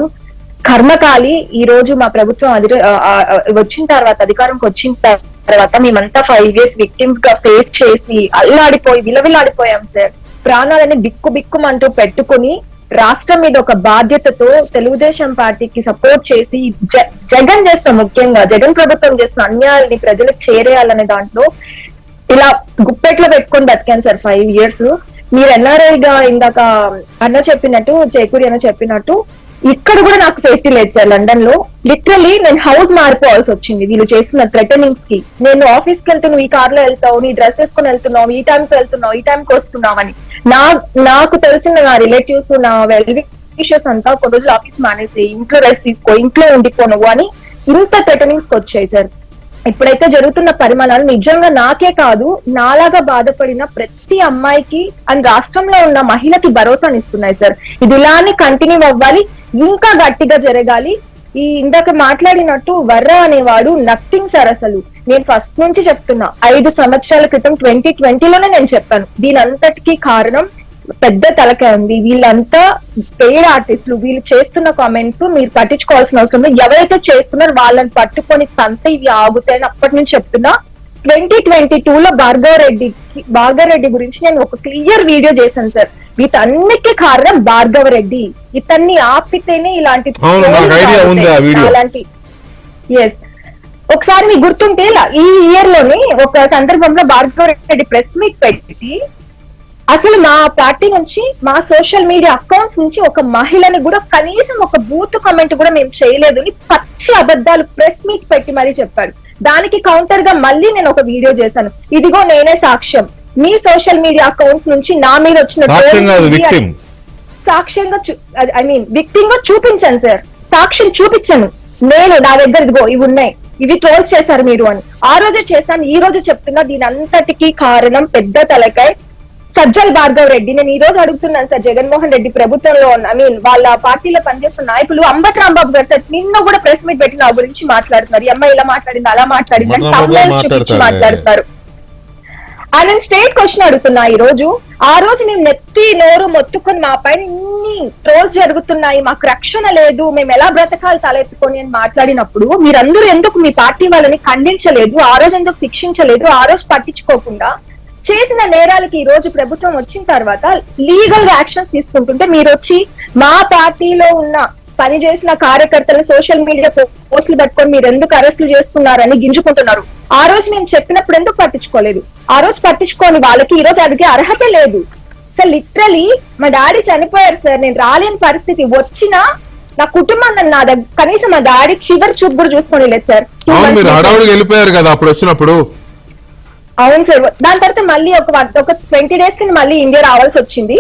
కర్మకాలి ఈ రోజు మా ప్రభుత్వం వచ్చిన తర్వాత, అధికారంకి వచ్చిన తర్వాత మేమంతా 5 years విక్టిమ్స్ గా ఫేస్ చేసి అల్లాడిపోయి విలవిలాడిపోయాం సార్. ప్రాణాలని బిక్కుమంటూ పెట్టుకుని రాష్ట్రం మీద ఒక బాధ్యతతో తెలుగుదేశం పార్టీకి సపోర్ట్ చేసి జగన్ చేస్తాం, ముఖ్యంగా జగన్ ప్రభుత్వం చేస్తున్న అన్యాయాన్ని ప్రజలకు చేరేయాలనే దాంట్లో ఇలా గుప్పెట్లో పెట్టుకొని బతికాను సార్ 5 years. మీరు ఎన్ఆర్ఐగా ఇందాక అన్న చెప్పినట్టు, చేకూరి అన్న చెప్పినట్టు, ఇక్కడ కూడా నాకు సేఫ్టీ లేదు సార్. లండన్ లో లిటరలీ నేను హౌస్ మారిపోవాల్సి వచ్చింది వీళ్ళు చేసిన థ్రెటనింగ్స్ కి. నేను ఆఫీస్ కి వెళ్తున్నావు, ఈ కార్ లో వెళ్తావు, నీ డ్రెస్ వేసుకొని వెళ్తున్నావు, ఈ టైంకి వెళ్తున్నావు, ఈ టైంకి వస్తున్నావు అని. నాకు తెలిసిన నా రిలేటివ్స్, నా వెల్ విషెస్ అంతా కొన్ని రోజులు ఆఫీస్ మానేసి ఇంట్లో రెస్ట్ తీసుకో, ఇంట్లో ఉండిపోను అని ఇంత థ్రెటనింగ్స్ వచ్చాయి సార్. ఇప్పుడైతే జరుగుతున్న పరిమాణాలు నిజంగా నాకే కాదు, నాలాగా బాధపడిన ప్రతి అమ్మాయికి అండ్ రాష్ట్రంలో ఉన్న మహిళకి భరోసానిస్తున్నాయి సార్. ఇది ఇలానే కంటిన్యూ అవ్వాలి, ఇంకా గట్టిగా జరగాలి. ఈ ఇందాక మాట్లాడినట్టు వర్ర అనేవాడు నథింగ్ సార్. అసలు నేను ఫస్ట్ నుంచి చెప్తున్నా, 5 సంవత్సరాల క్రితం 2020లోనే నేను చెప్పాను, దీని అంతటికీ కారణం పెద్ద తలకాయ ఉంది. వీళ్ళంతా పెయిడ్ ఆర్టిస్టులు, వీళ్ళు చేస్తున్న కామెంట్స్ మీరు పట్టించుకోవాల్సిన అవసరం లేదు. ఎవరైతే చేస్తున్నారో వాళ్ళని పట్టుకొని తంత ఇవి ఆగుతాయని అప్పటి నుంచి చెప్తున్నా. 2022లో భార్గవ రెడ్డి గురించి నేను ఒక క్లియర్ వీడియో చేశాను సార్. వీటన్నిటికీ కారణం భార్గవ రెడ్డి. ఇతన్ని ఆపితేనే ఇలాంటి ఎస్. ఒకసారి మీకు గుర్తుంటే ఈ ఇయర్ లోనే ఒక సందర్భంలో భార్గవ రెడ్డి ప్రెస్ మీట్ పెట్టి అసలు మా పార్టీ నుంచి, మా సోషల్ మీడియా అకౌంట్స్ నుంచి ఒక మహిళని కూడా కనీసం ఒక బూత్ కామెంట్ కూడా మేము చేయలేదు అని పచ్చి అబద్ధాలు ప్రెస్ మీట్ పెట్టి మరీ చెప్పాడు. దానికి కౌంటర్ గా మళ్ళీ నేను ఒక వీడియో చేశాను. ఇదిగో నేనే సాక్ష్యం, మీ సోషల్ మీడియా అకౌంట్స్ నుంచి నా మీద వచ్చిన సాక్ష్యంగా విక్టిమ్ గా చూపించాను సార్. సాక్ష్యం చూపించాను నేను, నా దగ్గర ఇదిగో ఇవి ఉన్నాయి, ఇవి ట్రోల్స్ చేశారు మీరు అని. ఆ రోజే చేశాను, ఈ రోజు చెప్తున్నా దీని అంతటికీ కారణం పెద్ద తలకాయ సజ్జల భార్గవ రెడ్డి. నేను ఈ రోజు అడుగుతున్నాను సార్, జగన్మోహన్ రెడ్డి ప్రభుత్వంలో వాళ్ళ పార్టీలో పనిచేస్తున్న నాయకులు అంబటి రాంబాబు గారు సార్ నిన్న కూడా ప్రెస్ మీట్ పెట్టి నా గురించి మాట్లాడుతున్నారు. ఈ అమ్మాయి ఇలా మాట్లాడింది, అలా మాట్లాడింది అని తమిళ చూపించి మాట్లాడుతున్నారు. ఆయన స్ట్రేట్ క్వశ్చన్ అడుగుతున్నా ఈ రోజు. ఆ రోజు నేను నెత్తి నోరు మొత్తుకొని మా పైన ఇన్ని ట్రోల్స్ జరుగుతున్నాయి, మాకు రక్షణ లేదు, మేము ఎలా బ్రతకాలి తలెత్తుకొని అని మాట్లాడినప్పుడు మీరందరూ ఎందుకు మీ పార్టీ వాళ్ళని ఖండించలేదు? ఆ రోజు ఎందుకు శిక్షించలేదు? ఆ రోజు పట్టించుకోకుండా చేసిన నేరాలకి ఈ రోజు ప్రభుత్వం వచ్చిన తర్వాత లీగల్ గా యాక్షన్స్ తీసుకుంటుంటే మీరు వచ్చి మా పార్టీలో ఉన్న పని చేసిన కార్యకర్తలు సోషల్ మీడియా పోస్టులు పట్టుకొని మీరు ఎందుకు అరెస్టులు చేస్తున్నారని గింజుకుంటున్నారు. ఆ రోజు మేము చెప్పినప్పుడు ఎందుకు పట్టించుకోలేదు? ఆ రోజు పట్టించుకోని వాళ్ళకి ఈ రోజు అడిగే అర్హత లేదు సార్. లిటరలీ మా డాడీ చనిపోయారు సార్, నేను రాలేని పరిస్థితి వచ్చినా నా కుటుంబం నా దగ్గర కనీసం మా డాడీ చివరి చూపు కూడా చూసుకొని లేదు సార్. వెళ్ళిపోయారు కదా అప్పుడు వచ్చినప్పుడు. అవును సార్. దాని తర్వాత మళ్ళీ ఒక 20 days కి మళ్ళీ ఇండియా రావాల్సి వచ్చింది.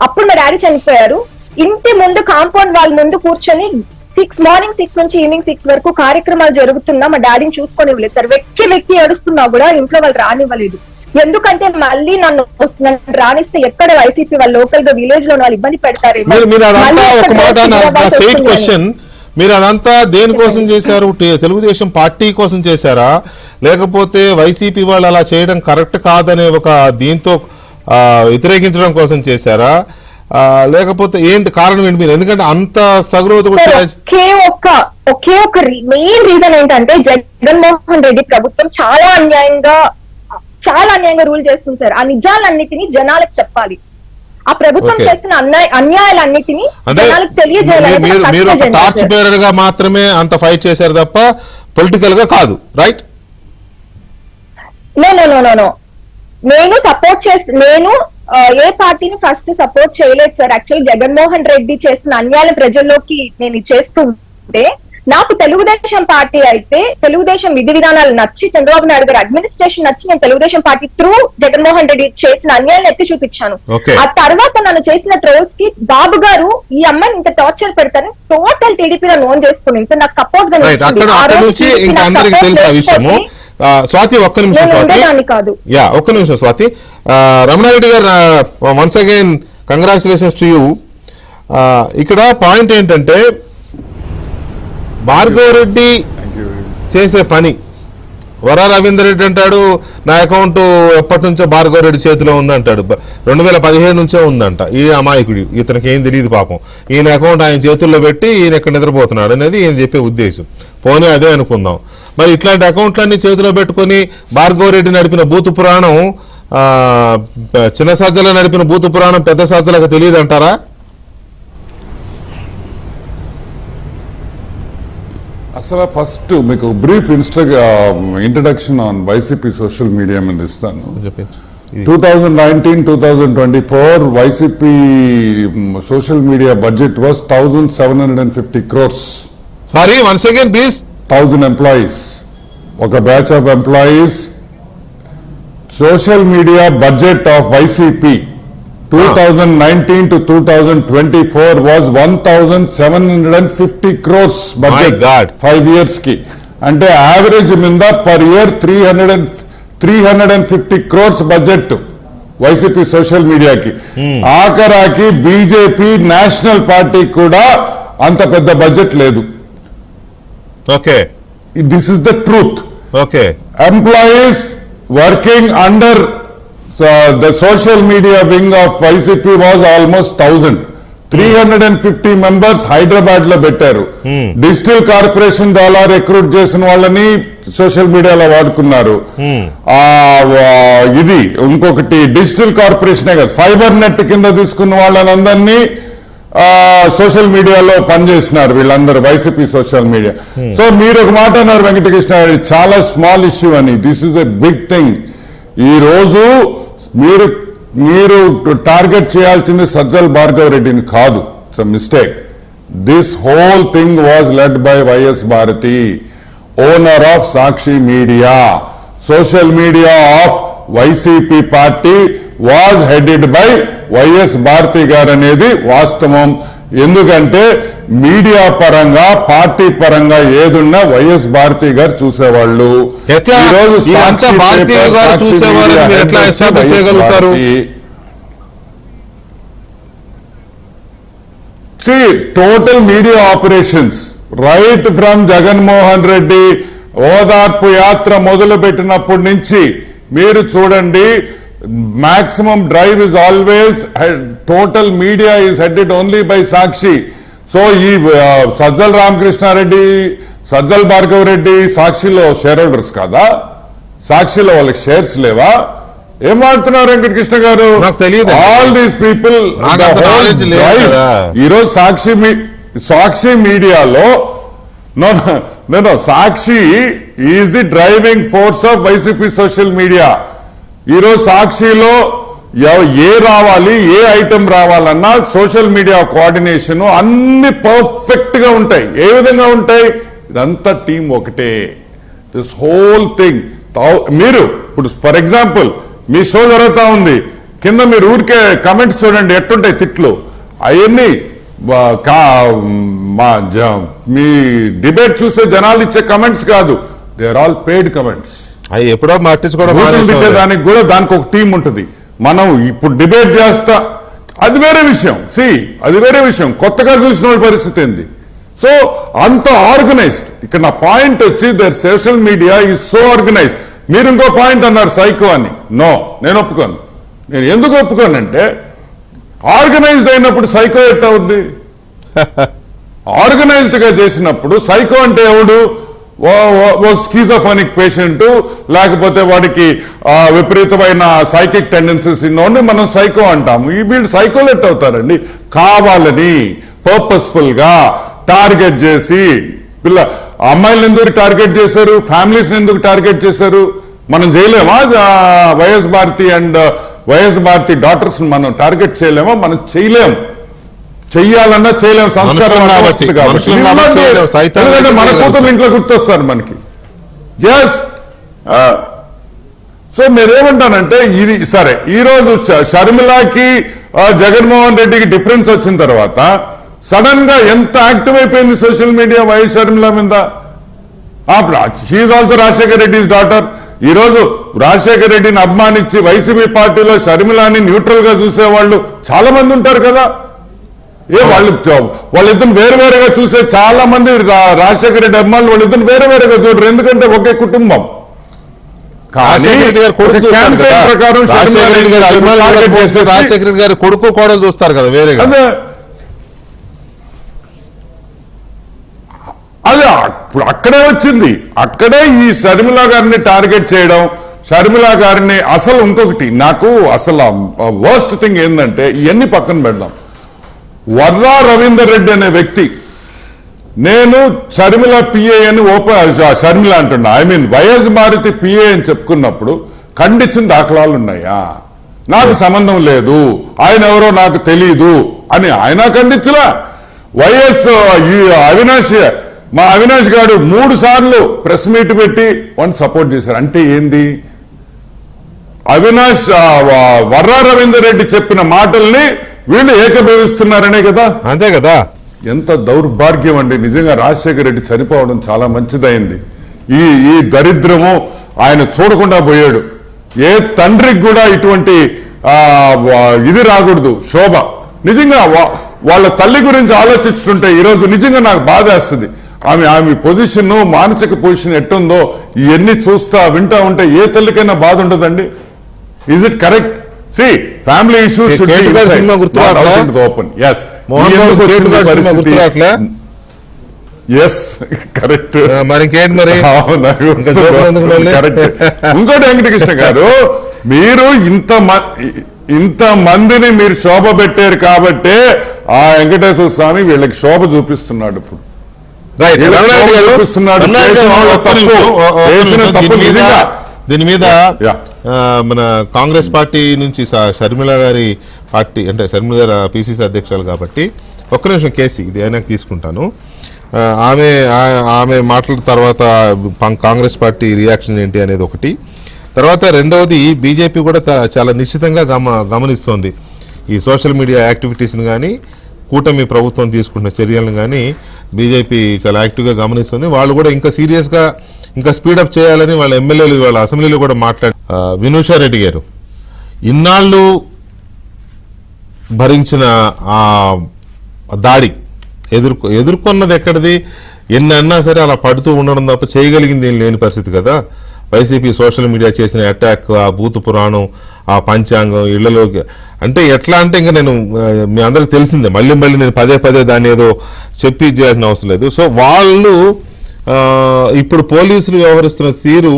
అప్పుడు మా డాడీ చనిపోయారు. ఇంటి ముందు కాంపౌండ్ వాళ్ళ ముందు కూర్చొని మార్నింగ్ 6 నుంచి ఈవినింగ్ 6 వరకు కార్యక్రమాలు జరుగుతున్నా మా డాడీని చూసుకోనివ్వలేదు సార్. వెక్కి ఏడుస్తున్నా కూడా ఇంట్లో వాళ్ళు రానివ్వలేదు. ఎందుకంటే మళ్ళీ నన్ను రానిస్తే ఎక్కడ వైసీపీ వాళ్ళు లోకల్ గా విలేజ్ లో వాళ్ళు ఇబ్బంది పెడతారు. మీరు అదంతా దేనికోసం చేశారు? తెలుగుదేశం పార్టీ కోసం చేశారా, లేకపోతే వైసీపీ వాళ్ళు అలా చేయడం కరెక్ట్ కాదనే ఒక దీంతో వ్యతిరేకించడం కోసం చేశారా, లేకపోతే ఏంటి కారణం ఏంటి? మీరు ఎందుకంటే అంత స్ట్రగుల్ ఒకే ఒక మెయిన్ రీజన్ ఏంటంటే జగన్మోహన్ రెడ్డి ప్రభుత్వం చాలా అన్యాయంగా రూల్ చేస్తుంది సార్. ఆ నిజాలన్నిటినీ జనాలకు చెప్పాలి. ఆ ప్రభుత్వం చేస్తున్న అన్యాయాలన్నిటినీ జనాలకు తెలియజేయాలి. టార్చ్ బేరర్ గా మాత్రమే అంత ఫైట్ చేశారు తప్ప పొలిటికల్ గా కాదు, రైట్? నో. నేను సపోర్ట్ నేను ఏ పార్టీని ఫస్ట్ సపోర్ట్ చేయలేదు సార్. యాక్చువల్లీ జగన్మోహన్ రెడ్డి చేసిన అన్యాయాల ప్రజల్లోకి నేను చేస్తుంటే నాకు తెలుగుదేశం పార్టీ అయితే తెలుగుదేశం విధి విధానాలు నచ్చి, చంద్రబాబు నాయుడు గారి అడ్మినిస్ట్రేషన్ నచ్చి నేను తెలుగుదేశం పార్టీ త్రూ జగన్మోహన్ రెడ్డి చేసిన అన్యాయాన్ని ఎత్తి చూపించాను. ఆ తర్వాత నన్ను చేసిన ట్రోల్స్ కి బాబు గారు ఈ అమ్మాయిని ఇంత టార్చర్ పెడతారని టోటల్ టీడీపీలో నోన్ చేసుకుని సార్ నాకు సపోర్ట్ గా స్వాతి ఒక్క నిమిషం స్వాతి. రమణారెడ్డి గారు once again congratulations to you. ఇక్కడ పాయింట్ ఏంటంటే భార్గవ రెడ్డి చేసే పని, వరా రవీందర్ రెడ్డి అంటాడు నా అకౌంట్ ఎప్పటి నుంచో భార్గవ రెడ్డి చేతిలో ఉందంటాడు, 2017 నుంచే ఉందంట. ఈ అమాయకుడు, ఇతనికి ఏం తెలియదు పాపం, ఈయన అకౌంట్ ఆయన చేతుల్లో పెట్టి ఈయన ఎక్కడ నిద్రపోతున్నాడు అనేది ఈయన చెప్పే ఉద్దేశం. పోనీ అదే అనుకుందాం. మరి ఇట్లాంటి అకౌంట్లన్నీ చేతిలో పెట్టుకుని భార్గవ రెడ్డి నడిపిన భూత పురాణం, చిన్న సజ్జల నడిపిన భూత పురాణం పెద్ద సజ్జలకు తెలియదు అంటారా? అసలు ఫస్ట్ మీకు brief introduction on YCP social media మీద ఇస్తాను. 2019-2024 YCP social media budget was 1,750 crores. Sorry once again please. 1,000 employees. ఒక batch of employees. Social media budget of YCP 2019 to 2024 was 1,750 crores budget. My God. 5 years ki. అంటే average మీద per year 350 crores budget YCP social మీడియాకి. ఆఖరాకి BJP national party కూడా అంత పెద్ద budget లేదు. Okay this is the truth. Okay employees working under the social media wing of YCP was almost 1,000. 350 members Hyderabad లో పెట్టారు. Digital corporation ద్వారా recruit చేసిన వాళ్ళని సోషల్ మీడియాలో వాడుకున్నారు. ఇది ఇంకొకటి డిజిటల్ కార్పొరేషనే కదా, ఫైబర్ నెట్ కింద తీసుకున్న వాళ్ళని అందరినీ సోషల్ మీడియాలో పనిచేసినారు వీళ్ళందరూ వైసీపీ సోషల్ మీడియా. సో మీరు ఒక మాట అన్నారు వెంకటకృష్ణ గారు, చాలా స్మాల్ ఇష్యూ అని. This is a big thing. ఈ రోజు మీరు టార్గెట్ చేయాల్సింది సజ్జల్ భార్గవ్ రెడ్డిని కాదు. It's mistake. This whole thing was led by YS Bharati, owner of Sakshi media. Social media of YCP party was headed by YS Bharati garu అనేది వాస్తవం. ఎందుకంటే మీడియా పరంగా పార్టీ పరంగా ఏదున్నా వైఎస్ భారతి గారు చూసేవాళ్ళు. Total media operations right from Jaganmohan Reddy ఓదార్పు యాత్ర మొదలు పెట్టినప్పటి నుంచి మీరు చూడండి, maximum drive is always total media is headed only by Sakshi. So Sajjal Ramakrishnareddy, Sajjal Bhargav Reddy సాక్షిలో షేర్ హోల్డర్స్ కాదా? సాక్షిలో వాళ్ళకి షేర్స్ లేవా? ఏం మాడుతున్నారు వెంకటకృష్ణ గారు? ఆల్ దీస్ పీపుల్ ఈరోజు సాక్షి మీడియాలో no Sakshi is the driving force of YCP social media. ఈరోజు సాక్షిలో ఏ రావాలి, ఏ ఐటమ్ రావాలన్నా సోషల్ మీడియా కోఆర్డినేషన్ అన్ని పర్ఫెక్ట్ గా ఉంటాయి. ఏ విధంగా ఉంటాయి? ఇదంతా టీం ఒకటే. This whole thing. మీరు ఇప్పుడు ఫర్ ఎగ్జాంపుల్ మీ షో జరుగుతా ఉంది, కింద మీరు ఊరికే కమెంట్స్ చూడండి ఎట్టుంటాయి తిట్లు. అవన్నీ మీ డిబేట్ చూసే జనాలు ఇచ్చే కమెంట్స్ కాదు, they are all paid comments. అవి ఎప్పుడో మార్చుకోవడం దానికి కూడా దానికి ఒక టీం ఉంటుంది. మనం ఇప్పుడు డిబేట్ చేస్తా, అది వేరే విషయం. అది వేరే విషయం. కొత్తగా చూసిన వాళ్ళ పరిస్థితి ఏంది? సో అంత ఆర్గనైజ్డ్. ఇక్కడ నా పాయింట్ వచ్చి there social media is so organized. మీరు ఇంకో పాయింట్ అన్నారు సైకో అని. నో, నేను ఒప్పుకోను. నేను ఎందుకు ఒప్పుకోనంటే ఆర్గనైజ్డ్ అయినప్పుడు సైకో ఎట్ అవుద్ది? ఆర్గనైజ్డ్ గా చేసినప్పుడు సైకో అంటే ఎవడు? స్కీజోఫోనిక్ పేషెంట్, లేకపోతే వాడికి విపరీతమైన సైకిక్ టెండెన్సీస్ ఉన్నోడిని మనం సైకో అంటాము. ఈ వీళ్ళు సైకోలెట్ అవుతారండి. కావాలని పర్పస్ఫుల్ గా టార్గెట్ చేసి అమ్మాయిలను ఎందుకు టార్గెట్ చేశారు? ఫ్యామిలీస్ ఎందుకు టార్గెట్ చేశారు? మనం చేయలేమా? YS Bharati and YS Bharati daughters మనం టార్గెట్ చేయలేమా? మనం చేయలేం. చెయ్యాలన్నా చేయలేం. సంస్కారం మన కూతురు ఇంట్లో గుర్తొస్తారు మనకి. ఎస్. సో నేనేమంటానంటే ఇది సరే. ఈ రోజు షర్మిలాకి జగన్మోహన్ రెడ్డికి డిఫరెన్స్ వచ్చిన తర్వాత సడన్ గా ఎంత యాక్టివ్ అయిపోయింది సోషల్ మీడియా వైఎస్ షర్మిల మీద. She's also Rajasekhar Reddy's daughter. ఈ రోజు రాజశేఖర్ రెడ్డిని అభిమానించి వైసీపీ పార్టీలో షర్మిలాని న్యూట్రల్ గా చూసేవాళ్ళు చాలా మంది ఉంటారు కదా. వాళ్ళిద్దరు వేరు వేరుగా చూసే చాలా మంది రాజశేఖర రెడ్డి అభిమానులు వాళ్ళిద్దరు వేరే వేరుగా చూడరు. ఎందుకంటే ఒకే కుటుంబం. ప్రకారం రాజశేఖర రెడ్డి గారి కొడుకు కోడలు చూస్తారు కదా వేరేగా. అదే ఇప్పుడు అక్కడే వచ్చింది. అక్కడే ఈ షర్మిల గారిని టార్గెట్ చేయడం. షర్మిల గారిని అసలు ఇంకొకటి నాకు అసలు వర్స్ట్ థింగ్ ఏంటంటే ఇవన్నీ పక్కన పెడదాం. వర్రా రవీందర్ రెడ్డి అనే వ్యక్తి, నేను షర్మిల పిఏ అని షర్మిల అంటున్నా, I mean YS Bharati PA అని చెప్పుకున్నప్పుడు ఖండించిన దాఖలాలు ఉన్నాయా? నాకు సంబంధం లేదు, ఆయన ఎవరో నాకు తెలీదు అని ఆయన ఖండించలా. వైఎస్ అవినాష్ గారు 3 సార్లు ప్రెస్ మీట్ పెట్టి వాడిని సపోర్ట్ చేశారు. అంటే ఏంది? వర్రా రవీందర్ రెడ్డి చెప్పిన మాటల్ని వీళ్ళు ఏకీభవిస్తున్నారనే కదా. అంతే కదా. ఎంత దౌర్భాగ్యం అండి నిజంగా. రాజశేఖర రెడ్డి చనిపోవడం చాలా మంచిదైంది. ఈ దరిద్రము ఆయన చూడకుండా పోయాడు. ఏ తండ్రికి కూడా ఇటువంటి ఇది రాకూడదు శోభ. నిజంగా వాళ్ళ తల్లి గురించి ఆలోచిస్తుంటే ఈరోజు నిజంగా నాకు బాధ వేస్తుంది. ఆమె పొజిషన్, మానసిక పొజిషన్ ఎట్టుందో ఇవన్నీ చూస్తా వింటా ఉంటే ఏ తల్లికైనా బాధ ఉండదండి. Is it correct? See family issues should be open. Yes yes correct. మరి ఇంకేంటి మరి? కరెక్ట్. ఇంకోటి వెంకటకృష్ణ గారు, మీరు ఇంత మందిని మీరు శోభ పెట్టారు కాబట్టే ఆ వెంకటేశ్వర స్వామి వీళ్ళకి శోభ చూపిస్తున్నాడు. ఇప్పుడు చూపిస్తున్నాడు. దీని మీద మన కాంగ్రెస్ పార్టీ నుంచి షర్మిల గారి పార్టీ, అంటే షర్మిల గారు పిసిసి అధ్యక్షురాలు కాబట్టి, ఒక్క నిమిషం కేసీ ఇది అయినాక తీసుకుంటాను. ఆమె మాట్లాడిన తర్వాత కాంగ్రెస్ పార్టీ రియాక్షన్ ఏంటి అనేది ఒకటి. తర్వాత రెండవది, బీజేపీ కూడా చాలా నిశ్చితంగా గమనిస్తోంది ఈ సోషల్ మీడియా యాక్టివిటీస్ని కానీ, కూటమి ప్రభుత్వం తీసుకుంటున్న చర్యలను కానీ బీజేపీ చాలా యాక్టివ్గా గమనిస్తుంది. వాళ్ళు కూడా ఇంకా సీరియస్గా ఇంకా స్పీడప్ చేయాలని వాళ్ళ ఎమ్మెల్యేలు వాళ్ళ అసెంబ్లీలో కూడా మాట్లాడారు. వినూషారెడ్డి గారు ఇన్నాళ్ళు భరించిన ఆ దాడి ఎదుర్కొన్నది ఎక్కడిది? ఎన్ని అన్నా సరే అలా పడుతూ ఉండడం తప్ప చేయగలిగింది ఏం లేని పరిస్థితి కదా. వైసీపీ సోషల్ మీడియా చేసిన అటాక్, ఆ భూత పురాణం, ఆ పంచాంగం ఇళ్లలోకి, అంటే ఎట్లా అంటే ఇంకా నేను మీ అందరికి తెలిసిందే, మళ్ళీ నేను పదే దాన్ని ఏదో చెప్పి చేయాల్సిన అవసరం లేదు. సో వాళ్ళు ఇప్పుడు పోలీసులు వ్యవహరిస్తున్న తీరు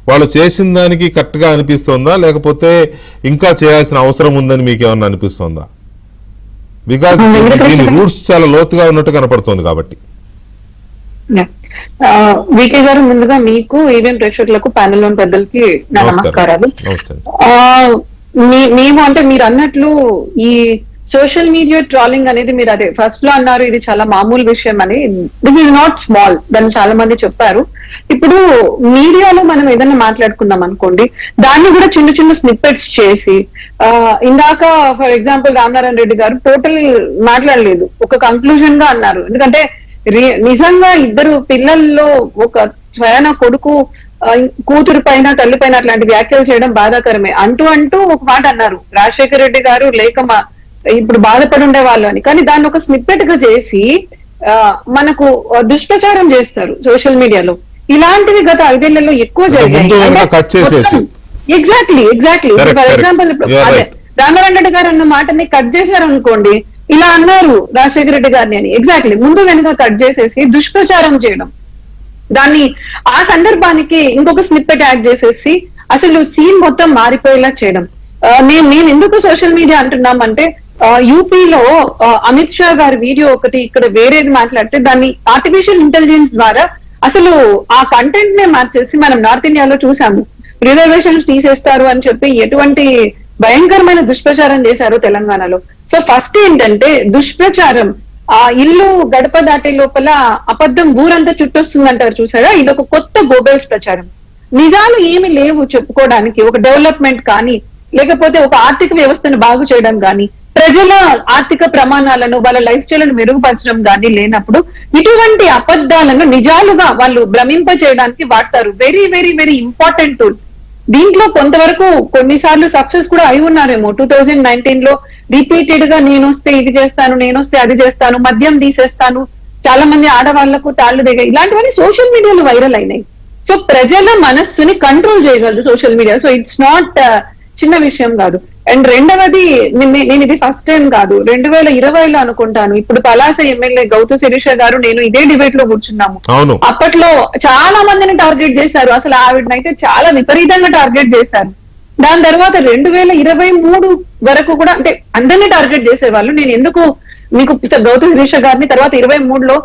వాళ్ళు చేసిన దానికి కరెక్ట్గా అనిపిస్తోందా, లేకపోతే ఇంకా చేయాల్సిన అవసరం ఉందని మీకు ఏమన్నా అనిపిస్తోందా? బికాజ్ దీని రూట్స్ చాలా లోతుగా ఉన్నట్టు కనపడుతోంది కాబట్టి. వికే గారు, ముందుగా మీకు ఈవెన్ ప్రేక్షకులకు ప్యానెల్ లోని పెద్దలకి నా నమస్కారాలు. మేము అంటే మీరు అన్నట్లు ఈ సోషల్ మీడియా ట్రాలింగ్ అనేది మీరు అదే ఫస్ట్ లో అన్నారు, ఇది చాలా మామూలు విషయం అని. దిస్ ఈజ్ నాట్ స్మాల్, దాన్ని చాలా మంది చెప్పారు. ఇప్పుడు మీడియాలో మనం ఏదైనా మాట్లాడుకున్నాం అనుకోండి, దాన్ని కూడా చిన్న చిన్న స్నిప్పెట్స్ చేసి, ఇందాక ఫర్ ఎగ్జాంపుల్ రామనారాయణ రెడ్డి గారు టోటల్ మాట్లాడలేదు, ఒక కంక్లూజన్ గా అన్నారు. ఎందుకంటే నిజంగా ఇద్దరు పిల్లల్లో ఒక స్వయాన కొడుకు కూతురు పైన తల్లి పైన అట్లాంటి వ్యాఖ్యలు చేయడం బాధాకరమే. అంటూ ఒక మాట అన్నారు, రాజశేఖర రెడ్డి గారు లేక ఇప్పుడు బాధపడి ఉండే వాళ్ళు అని. కానీ దాన్ని ఒక స్నిప్పెట్ గా చేసి మనకు దుష్ప్రచారం చేస్తారు సోషల్ మీడియాలో. ఇలాంటివి గత 5 ఏళ్లలో ఎక్కువ జరిగాయి. Exactly. For example Ramanarayana Reddy గారు అన్న మాటని కట్ చేశారు అనుకోండి, ఇలా అన్నారు రాజశేఖర రెడ్డి గారిని అని. ఎగ్జాక్ట్లీ ముందు వెనుక కట్ చేసేసి దుష్ప్రచారం చేయడం, దాన్ని ఆ సందర్భానికి ఇంకొక స్నిప్పెట్ యాడ్ చేసేసి అసలు సీన్ మొత్తం మారిపోయేలా చేయడం. మేము ఎందుకు సోషల్ మీడియా అంటున్నామంటే, యూపీలో అమిత్ షా గారి వీడియో ఒకటి ఇక్కడ వేరేది మాట్లాడితే దాన్ని ఆర్టిఫిషియల్ ఇంటెలిజెన్స్ ద్వారా అసలు ఆ కంటెంట్ నే మార్చేసి మనం నార్త్ ఇండియాలో చూసాము. రిజర్వేషన్స్ తీసేస్తారు అని చెప్పి ఎటువంటి భయంకరమైన దుష్ప్రచారం చేశారు తెలంగాణలో. సో ఫస్ట్ ఏంటంటే దుష్ప్రచారం, ఆ ఇల్లు గడప దాటే లోపల అబద్ధం ఊరంతా చుట్టొస్తుందంటారు చూసారా, ఇది ఒక కొత్త గోబెల్స్ ప్రచారం. నిజాలు ఏమి లేవు చెప్పుకోవడానికి. ఒక డెవలప్మెంట్ కానీ, లేకపోతే ఒక ఆర్థిక వ్యవస్థను బాగు చేయడం కానీ, ప్రజల ఆర్థిక ప్రమాణాలను వాళ్ళ లైఫ్ స్టైల్ను మెరుగుపరచడం కానీ లేనప్పుడు ఇటువంటి అబద్ధాలను నిజాలుగా వాళ్ళు భ్రమింప చేయడానికి వాడతారు. Very very very important tool. దీంట్లో కొంతవరకు కొన్నిసార్లు సక్సెస్ కూడా అయి ఉన్నారేమో. 2019 లో రిపీటెడ్ గా నేను వస్తే ఇది చేస్తాను, నేను వస్తే అది చేస్తాను, మద్యం తీసేస్తాను, చాలా మంది ఆడవాళ్లకు తాళ్లు దిగాయి, ఇలాంటివన్నీ సోషల్ మీడియాలో వైరల్ అయినాయి. సో ప్రజల మనస్సుని కంట్రోల్ చేయగలదు social media. So it's not చిన్న విషయం కాదు. అండ్ రెండవది, నేను ఇది ఫస్ట్ టైం కాదు, 2020లో అనుకుంటాను, ఇప్పుడు పలాస ఎమ్మెల్యే గౌతు శిరీష గారు నేను ఇదే డిబేట్ లో కూర్చున్నాము. అప్పట్లో చాలా మందిని టార్గెట్ చేశారు. అసలు ఆవిడనైతే చాలా విపరీతంగా టార్గెట్ చేశారు. దాని తర్వాత 2023 వరకు కూడా అంటే అందరినీ టార్గెట్ చేసేవాళ్ళు. నేను ఎందుకు మీకు గౌతు శిరీష గారిని, తర్వాత 23లో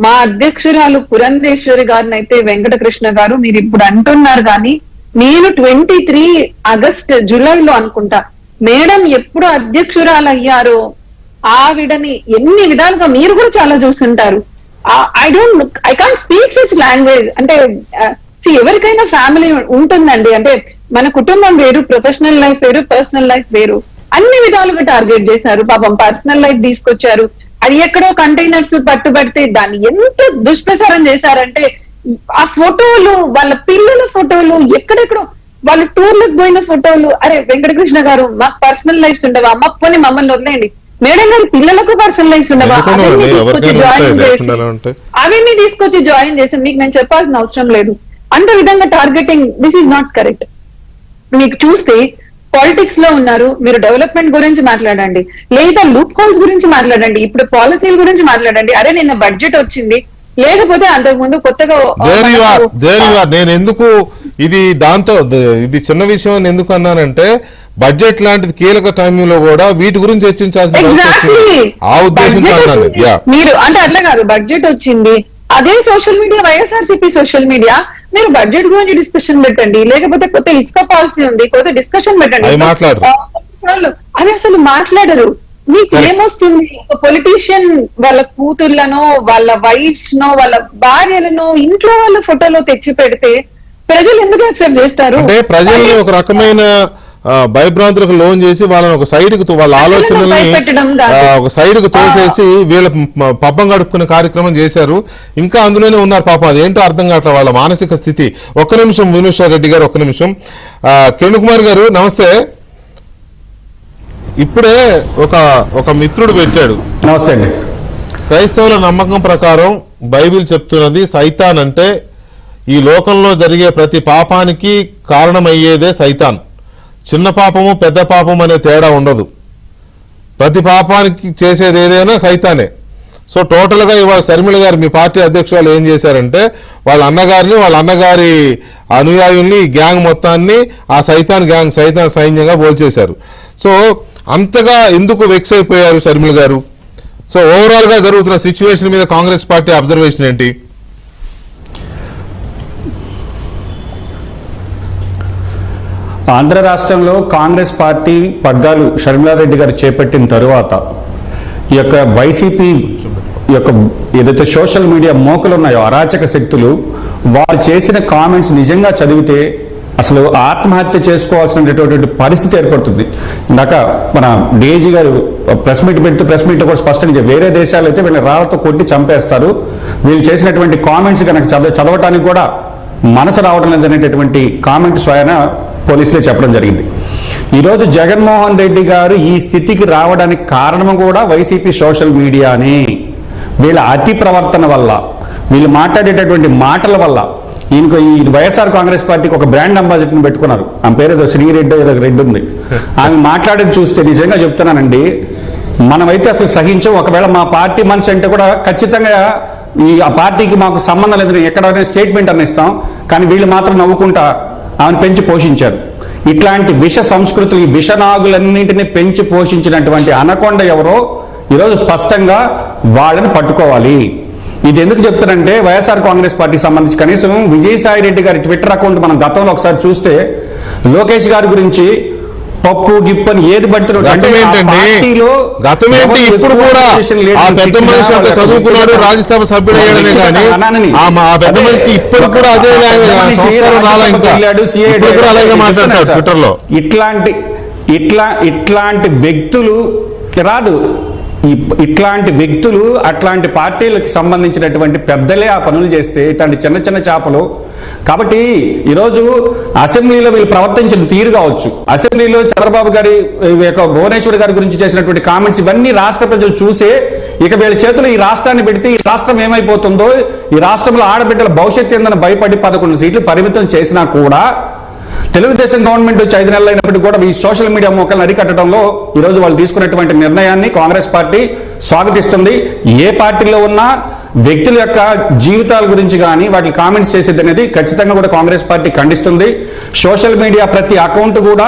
మా అధ్యక్షురాలు పురంధేశ్వరి గారిని అయితే వెంకటకృష్ణ గారు మీరు ఇప్పుడు అంటున్నారు కానీ నేను 23 ఆగస్ట్ జూలైలో అనుకుంటా మేడం ఎప్పుడు అధ్యక్షురాలు అయ్యారో ఆవిడని ఎన్ని విధాలుగా మీరు కూడా చాలా చూస్తుంటారు. I can't speak such language. అంటే ఎవరికైనా ఫ్యామిలీ ఉంటుందండి. అంటే మన కుటుంబం వేరు, ప్రొఫెషనల్ లైఫ్ వేరు, పర్సనల్ లైఫ్ వేరు. అన్ని విధాలుగా టార్గెట్ చేశారు. పాపం పర్సనల్ లైఫ్ తీసుకొచ్చారు. అది ఎక్కడో కంటైనర్స్ పట్టుబడితే దాన్ని ఎంత దుష్ప్రచారం చేశారంటే ఆ ఫోటోలు, వాళ్ళ పిల్లల ఫోటోలు, ఎక్కడెక్కడో వాళ్ళు టూర్లకు పోయిన ఫోటోలు. అరే వెంకటకృష్ణ గారు, మాకు పర్సనల్ లైఫ్స్ ఉండవా? అమ్మ పోనీ మమ్మల్ని వదిలేయండి. మేడం గారు పిల్లలకు పర్సనల్ లైఫ్స్ ఉండవా? అవన్నీ తీసుకొచ్చి జాయిన్ చేసి మీకు నేను చెప్పాల్సిన అవసరం లేదు. అంత విధంగా targeting, this is not correct. మీకు చూస్తే పాలిటిక్స్ లో ఉన్నారు, మీరు డెవలప్మెంట్ గురించి మాట్లాడండి, లేదా లూప్ హోల్స్ గురించి మాట్లాడండి, ఇప్పుడు పాలసీల గురించి మాట్లాడండి. అరే నిన్న బడ్జెట్ వచ్చింది, లేకపోతే అంతకు ముందు కొత్తగా నేను ఎందుకు ఇది చిన్న విషయం అని ఎందుకు అన్నానంటే, బడ్జెట్ లాంటిది కీలక టైంలో కూడా వీటి గురించి చర్చించాల్సిన ఆ ఉద్దేశంతో అన్నాను. మీరు అంటే అట్లా కాదు, బడ్జెట్ వచ్చింది, అదే social media, YSRCP social media, మీరు బడ్జెట్ గురించి డిస్కషన్ పెట్టండి, లేకపోతే కొత్త ఇసుక పాలసీ ఉంది, కొత్త డిస్కషన్ పెట్టండి. అవి అసలు మాట్లాడరు. మీకు ఏమొస్తుంది? ఒక పొలిటీషియన్ వాళ్ళ కూతుర్లను, వాళ్ళ వైఫ్స్ నో, వాళ్ళ భార్యలను ఇంట్లో వాళ్ళ ఫోటోలో తెచ్చి పెడితే ప్రజలు ఎందుకు యాక్సెప్ట్ చేస్తారు? అంటే ప్రజల్ని ఒక రకమైన భయభ్రాంతులకు లోన్ చేసి వాళ్ళని ఒక సైడ్ కు, వాళ్ళ ఆలోచనల్ని ఒక సైడ్ కు తోసేసి వీళ్ళ పబ్బం గడుపుకునే కార్యక్రమం చేశారు. ఇంకా అందులోనే ఉన్నారు పాపం. అదేంటో అర్థం కావట్లేదు వాళ్ళ మానసిక స్థితి. ఒక్క నిమిషం వినూష రెడ్డి గారు, ఒక్క నిమిషం. కిరణ్ కుమార్ గారు నమస్తే. ఇప్పుడే ఒక మిత్రుడు పెట్టాడు. నమస్తే అండి. క్రైస్తవుల నమ్మకం ప్రకారం బైబిల్ చెప్తున్నది, సైతాన్ అంటే ఈ లోకంలో జరిగే ప్రతి పాపానికి కారణమయ్యేదే సైతాన్. చిన్న పాపము పెద్ద పాపం అనే తేడా ఉండదు. ప్రతి పాపానికి చేసేది ఏదైనా సైతానే. సో టోటల్గా ఇవాళ శర్మిల గారు, మీ పార్టీ అధ్యక్షులు ఏం చేశారంటే, వాళ్ళ అన్నగారిని, వాళ్ళ అన్నగారి అనుయాయుల్ని, ఈ గ్యాంగ్ మొత్తాన్ని ఆ సైతాన్ సైన్యంగా పోల్చేశారు. సో అంతగా ఎందుకు వెక్స్ అయిపోయారు శర్మిల గారు? సో ఓవరాల్ గా జరుగుతున్న సిచ్యువేషన్ మీద కాంగ్రెస్ పార్టీ అబ్జర్వేషన్ ఏంటి? ఆంధ్ర రాష్ట్రంలో కాంగ్రెస్ పార్టీ పగ్గాలు షర్మిలారెడ్డి గారు చేపట్టిన తరువాత ఈ యొక్క వైసీపీ యొక్క ఏదైతే సోషల్ మీడియా మోకలు ఉన్నాయో అరాచక శక్తులు, వారు చేసిన కామెంట్స్ నిజంగా చదివితే అసలు ఆత్మహత్య చేసుకోవాల్సినటువంటి పరిస్థితి ఏర్పడుతుంది. ఇందాక మన డీఐజీ గారు ప్రెస్ మీట్ కూడా స్పష్టంగా వేరే దేశాలు అయితే వీళ్ళని రాళ్లతో కొట్టి చంపేస్తారు, వీళ్ళు చేసినటువంటి కామెంట్స్ కనుక చదవటానికి కూడా మనసు రావడం లేదనేటటువంటి కామెంట్ స్వయాన పోలీసులే చెప్పడం జరిగింది. ఈరోజు జగన్మోహన్ రెడ్డి గారు ఈ స్థితికి రావడానికి కారణం కూడా వైసీపీ సోషల్ మీడియాని, వీళ్ళ అతి ప్రవర్తన వల్ల, వీళ్ళు మాట్లాడేటటువంటి మాటల వల్ల. ఈయనకు ఈ వైఎస్ఆర్ కాంగ్రెస్ పార్టీకి ఒక బ్రాండ్ అంబాసిడర్ని పెట్టుకున్నారు, ఆమె పేరు ఏదో శ్రీరెడ్డి ఏదో రెడ్డి ఉంది. ఆమె మాట్లాడేది చూస్తే నిజంగా చెప్తున్నానండి, మనమైతే అసలు సహించం. ఒకవేళ మా పార్టీ మనిషి అంటే కూడా ఖచ్చితంగా ఆ పార్టీకి మాకు సంబంధం లేదు ఎక్కడైనా స్టేట్మెంట్ అని ఇస్తాం. కానీ వీళ్ళు మాత్రం నవ్వుకుంటా ఆమెను పెంచి పోషించారు. ఇట్లాంటి విష సంస్కృతులు, ఈ విషనాగులన్నింటినీ పెంచి పోషించినటువంటి అనకొండ ఎవరో ఈరోజు స్పష్టంగా వాళ్ళని పట్టుకోవాలి. ఇది ఎందుకు చెప్తారంటే, వైఎస్ఆర్ కాంగ్రెస్ పార్టీకి సంబంధించి కనీసం విజయసాయి రెడ్డి గారి ట్విట్టర్ అకౌంట్ మనం గతంలో ఒకసారి చూస్తే లోకేష్ గారి గురించి పప్పు గిప్పని ఏది పడుతున్నాడు అంటే ఇప్పుడు కూడా ఆ పెద్ద మనిషి అంత చదువుకున్నాడు, రాజ్యసభ సభ్యుడు అయ్యాడనే కానీ ఆ పెద్ద మనిషికి ఇప్పుడు కూడా అదే అలాగే మాట్లాడతాడు ట్విట్టర్ లో. ఇట్లాంటి వ్యక్తులు రాదు. ఇట్లాంటి వ్యక్తులు అట్లాంటి పార్టీలకు సంబంధించినటువంటి పెద్దలే ఆ పనులు చేస్తే ఇట్లాంటి చిన్న చిన్న చేపలు. కాబట్టి ఈరోజు అసెంబ్లీలో వీళ్ళు ప్రవర్తించిన తీరు కావచ్చు, అసెంబ్లీలో చంద్రబాబు గారి భువనేశ్వర్ గారి గురించి చేసినటువంటి కామెంట్స్, ఇవన్నీ రాష్ట్ర ప్రజలు చూసే ఇక వీళ్ళ చేతులు ఈ రాష్ట్రాన్ని పెడితే ఈ రాష్ట్రం ఏమైపోతుందో, ఈ రాష్ట్రంలో ఆడబిడ్డల భవిష్యత్తు ఏందని భయపడి 11 సీట్లు పరిమితం చేసినా కూడా తెలుగుదేశం గవర్నమెంట్ వచ్చి 5 నెలలు అయినప్పటికీ కూడా ఈ సోషల్ మీడియా మొక్కలను అరికట్టడంలో ఈరోజు వాళ్ళు తీసుకున్నటువంటి నిర్ణయాన్ని కాంగ్రెస్ పార్టీ స్వాగతిస్తుంది. ఏ పార్టీలో ఉన్నా వ్యక్తుల యొక్క జీవితాల గురించి కానీ వాటి కామెంట్స్ చేసేది అనేది ఖచ్చితంగా కూడా కాంగ్రెస్ పార్టీ ఖండిస్తుంది. సోషల్ మీడియా ప్రతి అకౌంట్ కూడా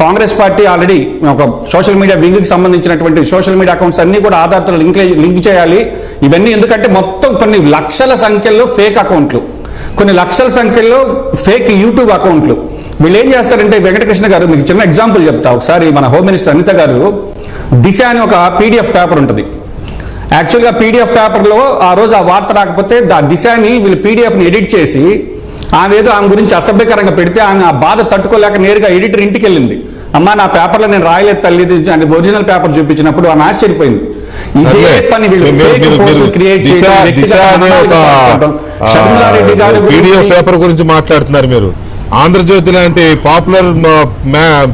కాంగ్రెస్ పార్టీ ఆల్రెడీ ఒక సోషల్ మీడియా వింగ్కి సంబంధించినటువంటి సోషల్ మీడియా అకౌంట్స్ అన్ని కూడా ఆధార్తో లింక్ చేయాలి. ఇవన్నీ ఎందుకంటే మొత్తం కొన్ని లక్షల సంఖ్యలో ఫేక్ అకౌంట్లు, కొన్ని లక్షల సంఖ్యలో ఫేక్ యూట్యూబ్ అకౌంట్లు, వీళ్ళు ఏం చేస్తారంటే, వెంకటకృష్ణ గారు మీకు చిన్న ఎగ్జాంపుల్ చెప్తా. ఒకసారి మన హోమ్ మినిస్టర్ అనిత గారు దిశ అని ఒక పీడిఎఫ్ పేపర్ ఉంటుంది. యాక్చువల్గా పీడిఎఫ్ పేపర్లో ఆ రోజు ఆ వార్త రాకపోతే ఆ దిశని వీళ్ళు పీడిఎఫ్ని ఎడిట్ చేసి ఆమె గురించి అసభ్యకరంగా పెడితే ఆమె ఆ బాధ తట్టుకోలేక నేరుగా ఎడిటర్ ఇంటికి వెళ్ళింది. అమ్మా నా పేపర్లో నేను రాయలేదు తల్లి అని ఒరిజినల్ పేపర్ చూపించినప్పుడు ఆమె ఆశ్చర్యపోయింది. ఇదే పని వీళ్ళు fake posts create చేయడం, షర్మిలారెడ్డి గారి పీడిఎఫ్ పేపర్ గురించి మాట్లాడుతున్నారు మీరు. ఆంధ్రజ్యోతి లాంటి పాపులర్